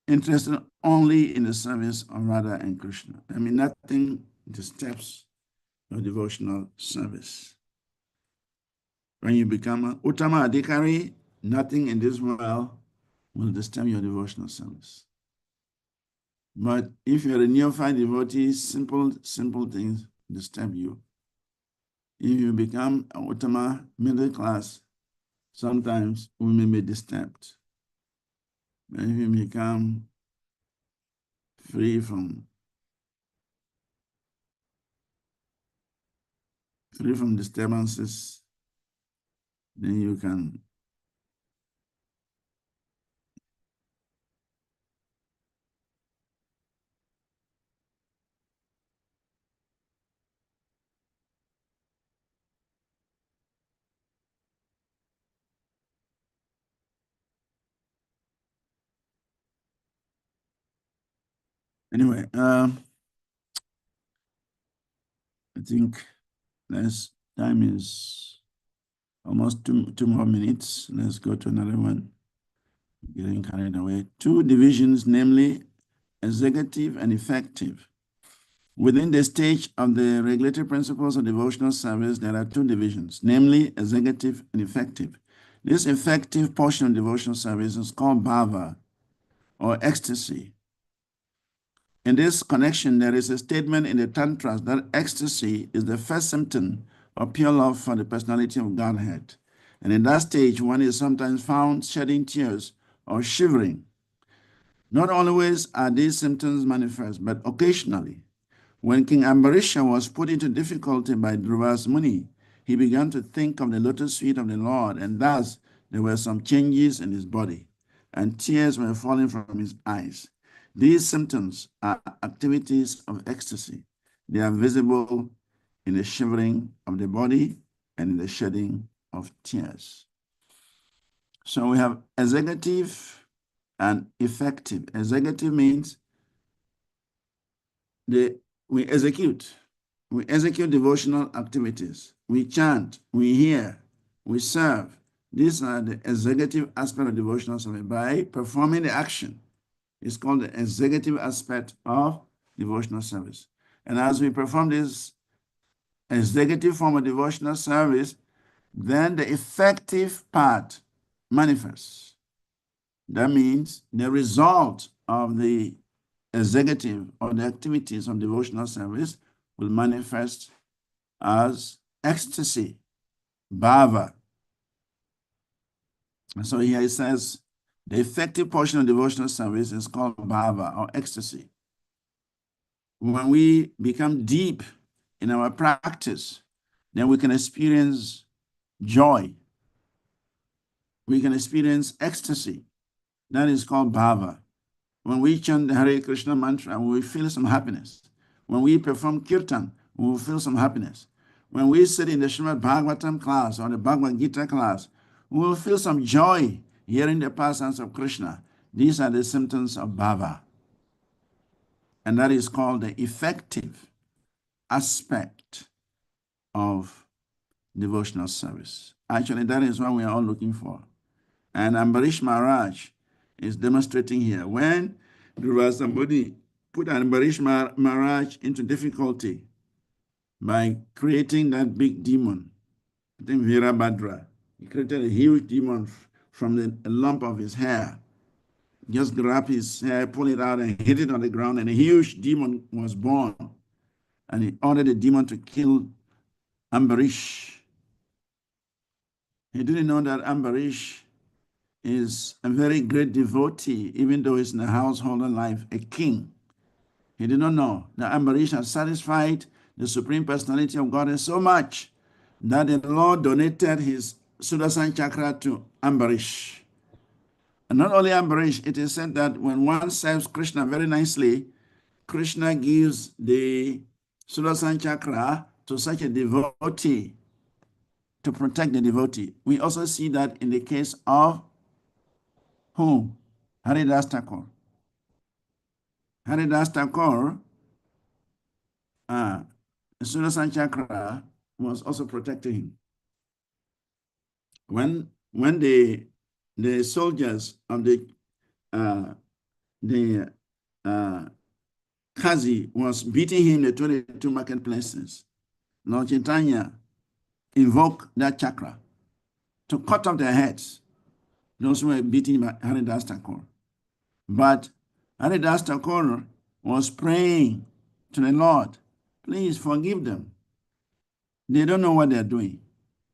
interested only in the service of Radha and Krishna. I mean, nothing disturbs your devotional service. When you become an Uttama Adhikari, nothing in this world will disturb your devotional service. But if you're a neophyte devotee, simple things disturb you. If you become an Uttama middle class, sometimes we may be disturbed. But if you become free from disturbances, then you can anyway. I think this time is almost two more minutes. Let's go to another one. Getting carried away. Two divisions, namely executive and effective. Within the stage of the regulatory principles of devotional service, there are two divisions, namely executive and effective. This effective portion of devotional service is called bhava, or ecstasy. In this connection, there is a statement in the Tantras that ecstasy is the first symptom of pure love for the personality of Godhead. And in that stage, one is sometimes found shedding tears or shivering. Not always are these symptoms manifest, but occasionally. When King Ambarisha was put into difficulty by Dhruva's Muni, he began to think of the lotus feet of the Lord, and thus there were some changes in his body, and tears were falling from his eyes. These symptoms are activities of ecstasy. They are visible in the shivering of the body and in the shedding of tears. So we have executive and effective. Executive means we execute devotional activities. We chant, we hear, we serve. These are the executive aspect of devotional service. By performing the action, it's called the executive aspect of devotional service. And as we perform this executive form of devotional service, then the effective part manifests. That means the result of the executive or the activities of devotional service will manifest as ecstasy, bhava. And so here it says, the effective portion of devotional service is called bhava or ecstasy. When we become deep in our practice, then we can experience joy. We can experience ecstasy. That is called bhava. When we chant the Hare Krishna mantra, we feel some happiness. When we perform kirtan, we will feel some happiness. When we sit in the Srimad Bhagavatam class or the Bhagavad Gita class, we will feel some joy hearing the pastimes of Krishna. These are the symptoms of bhava. And that is called the effective aspect of devotional service. Actually, that is what we are all looking for. And Ambarish Maharaj is demonstrating here. When somebody put Ambarish Maharaj into difficulty by creating that big demon, I think Virabhadra, he created a huge demon from a lump of his hair. Just grab his hair, pull it out, and hit it on the ground, and a huge demon was born. And he ordered the demon to kill Ambarish. He didn't know that Ambarish is a very great devotee, even though he's in a householder life, a king. He did not know that Ambarish has satisfied the Supreme Personality of God so much that the Lord donated his Sudarshan chakra to Ambarish. And not only Ambarish, it is said that when one serves Krishna very nicely, Krishna gives the Sudarshan chakra to such a devotee to protect the devotee. We also see that in the case of whom? Haridas Thakur. Haridas Thakur, the Sudarshan chakra was also protecting him. When the soldiers of the Kazi was beating him in the 22 marketplaces, Lord Chaitanya invoked that chakra to cut off their heads, those who were beating Haridas Thakur. But Haridas Thakur was praying to the Lord, please forgive them. They don't know what they're doing.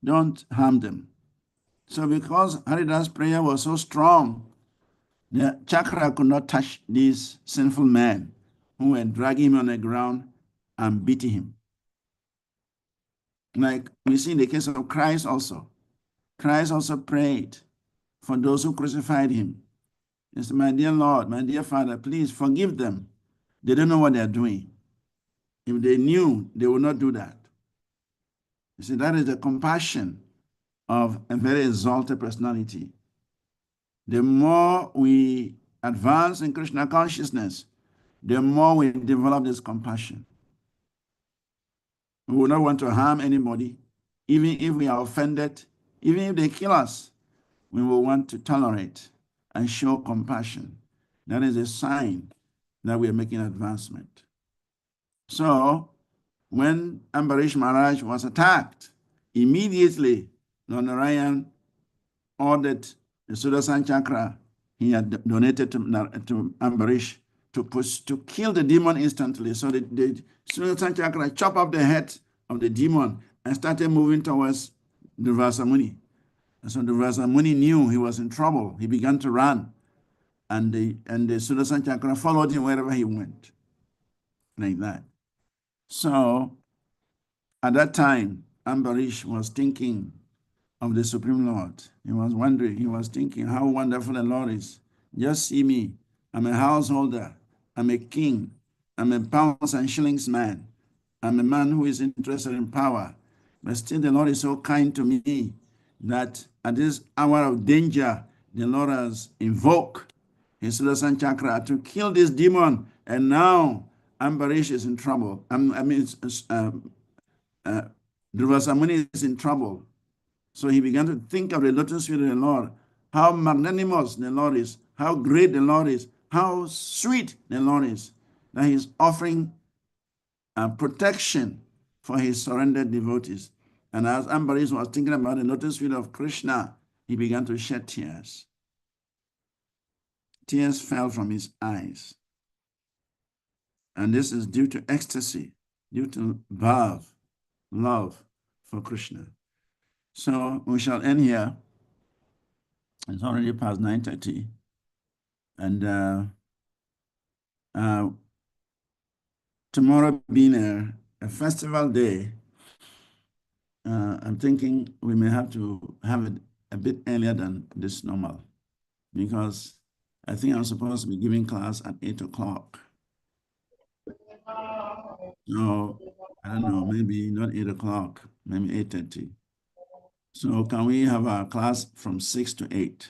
Don't harm them. So because Haridas' prayer was so strong, the chakra could not touch these sinful men who were dragging him on the ground and beating him. Like we see in the case of Christ also. Christ also prayed for those who crucified him. He said, my dear Lord, my dear Father, please forgive them. They don't know what they're doing. If they knew, they would not do that. You see, that is the compassion of a very exalted personality. The more we advance in Krishna consciousness, the more we develop this compassion. We will not want to harm anybody, even if we are offended, even if they kill us, we will want to tolerate and show compassion. That is a sign that we are making advancement. So, when Ambarish Maharaj was attacked, immediately Lord Narayan ordered the Sudarshan chakra he had donated to Ambarish to kill the demon instantly. So the Sudarshan chakra chopped off the head of the demon and started moving towards Durvasa Muni. And so Durvasa Muni knew he was in trouble. He began to run, and the Sudarshan chakra followed him wherever he went, like that. So at that time, Ambarish was thinking of the Supreme Lord. He was wondering, he was thinking how wonderful the Lord is. Just see me. I'm a householder. I'm a king. I'm a pounds and shillings man. I'm a man who is interested in power. But still the Lord is so kind to me that at this hour of danger, the Lord has invoked his Sudarshan chakra to kill this demon. And now Ambarish is in trouble. Durvasa Muni is in trouble. So he began to think of the lotus feet of the Lord, how magnanimous the Lord is, how great the Lord is, how sweet the Lord is, that he's offering protection for his surrendered devotees. And as Ambarish was thinking about the lotus feet of Krishna, he began to shed tears. Tears fell from his eyes. And this is due to ecstasy, due to love for Krishna. So we shall end here. It's already past 9:30. And tomorrow being a festival day, I'm thinking we may have to have it a bit earlier than this normal, because I think I'm supposed to be giving class at 8 o'clock. So I don't know, maybe not 8 o'clock, maybe 8:30. So can we have our class from 6 to 8?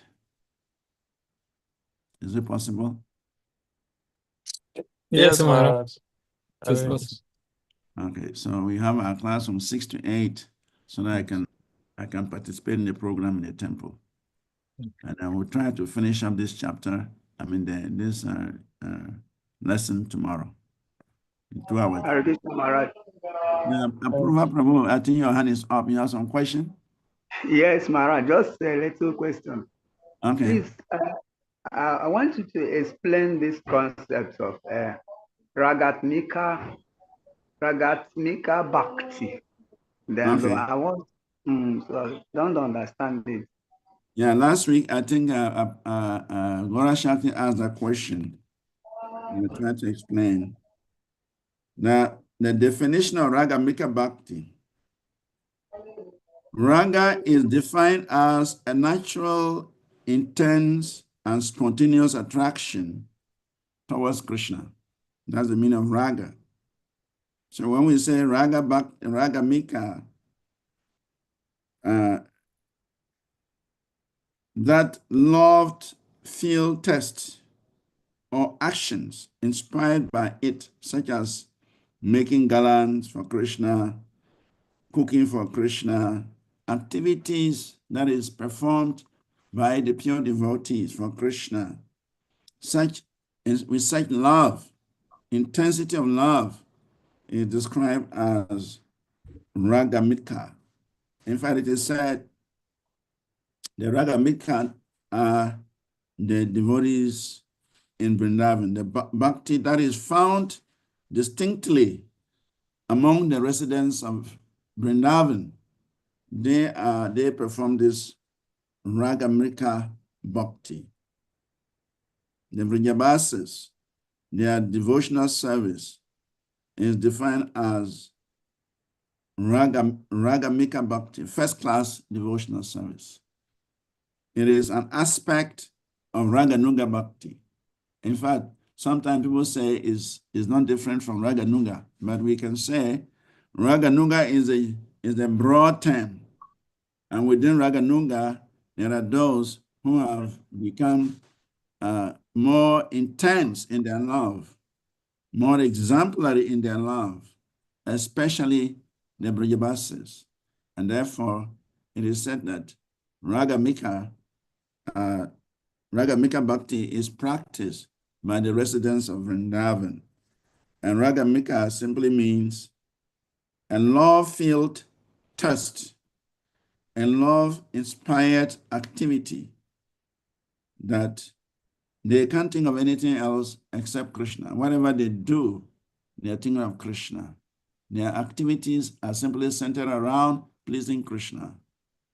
Is it possible? Yes, Maharaj. Maharaj. It's Arrange. possible. Okay, so we have our class from 6 to 8 so that I can participate in the program in the temple. And I will try to finish up this chapter, this lesson tomorrow in 2 hours. Hare Krishna Maharaj. Yeah, Apurva Prabhu, I think your hand is up. You have some question? Yes, Maharaj, just a little question. Okay. Please, I want you to explain this concept of Ragatmika Bhakti. Then Okay. I want, so I don't understand it. Yeah, last week I think Gora Shakti asked that question. I tried to explain that the definition of Raga Mika Bhakti. Raga is defined as a natural, intense, and spontaneous attraction towards Krishna. That's the meaning of raga. So when we say raga mika, that loved feel test or actions inspired by it, such as making garlands for Krishna, cooking for Krishna, activities that is performed by the pure devotees for Krishna, with such love, intensity of love is described as ragamika. In fact, it is said the ragamika are the devotees in Vrindavan, the bhakti that is found distinctly among the residents of Vrindavan. They perform this ragamika bhakti. The Vrajavasis, their devotional service is defined as ragamika bhakti, first class devotional service. It is an aspect of Raganuga Bhakti. In fact, sometimes people say is not different from Raganuga, but we can say Raganuga is a broad term. And within Raganuga, there are those who have become more intense in their love, more exemplary in their love, especially the Brajavasis. And therefore, it is said that Ragamika Bhakti is practiced by the residents of Vrindavan. And Ragamika simply means a love-filled thirst, a love-inspired activity that they can't think of anything else except Krishna. Whatever they do, they're thinking of Krishna. Their activities are simply centered around pleasing Krishna.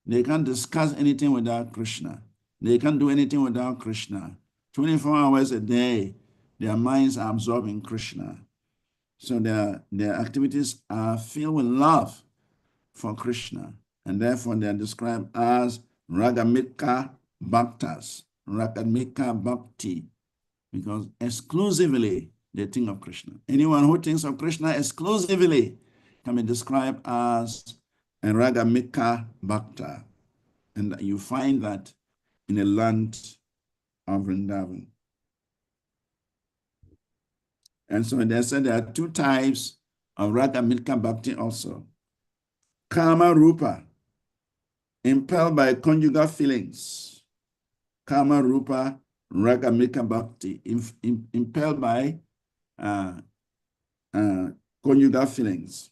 They can't discuss anything without Krishna. They can't do anything without Krishna. 24 hours a day, their minds are absorbed in Krishna. So their activities are filled with love for Krishna. And therefore, they are described as Ragamika Bhaktas, Ragamika Bhakti, because exclusively they think of Krishna. Anyone who thinks of Krishna exclusively can be described as a Ragamika Bhakta. And you find that in the land of Vrindavan. And so they said there are two types of Raga Milka Bhakti also. Kama Rupa, impelled by conjugal feelings. Kama Rupa, Raga Milka Bhakti, impelled by conjugal feelings.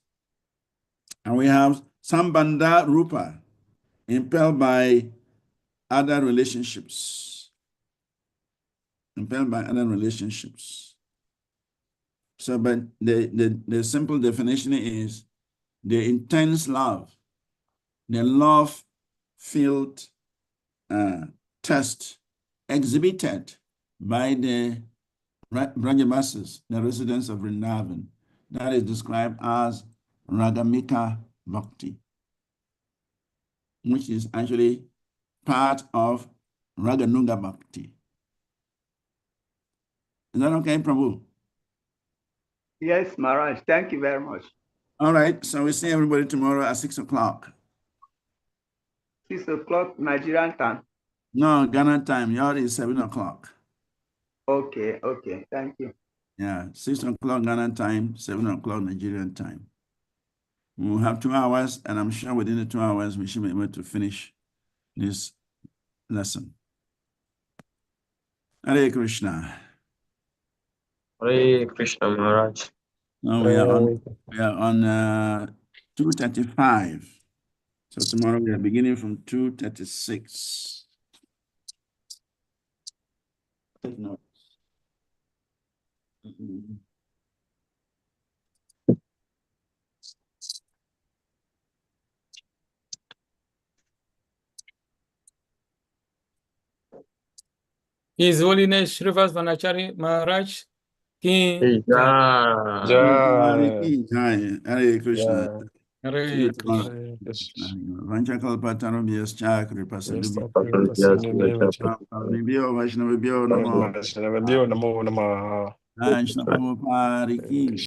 And we have Sambandha Rupa, impelled by other relationships. Impelled by other relationships. So, but the simple definition is the intense love, the love-filled test exhibited by the Brajavasis, the residents of Vrindavan, that is described as Ragamika Bhakti, which is actually part of Raganuga Bhakti. Is that okay, Prabhu? Yes, Maharaj. Thank you very much. All right, so we see everybody tomorrow at 6 o'clock. 6 o'clock Nigerian time. No, Ghana time. Yours is 7 o'clock. Okay, okay. Thank you. Yeah, 6 o'clock Ghana time, 7 o'clock Nigerian time. We'll have 2 hours, and I'm sure within the 2 hours, we should be able to finish this lesson. Hare Krishna. Hare Krishna Maharaj. Now we are on 235. So tomorrow we are beginning from 236. Take notes. His Holiness Shrivas Vanachari Maharaj Ki Jai. Jai. Hare Krishna. Jai. Hare Krishna. Hare Krishna. Vanchakalpatarobhyascha Yes, kripasalubhya. Lord, we bless in the name of Jesus. Pavanibhyo Vaishnavibhyo Namo. Namo Namah. Vaishnav Prabhupada ki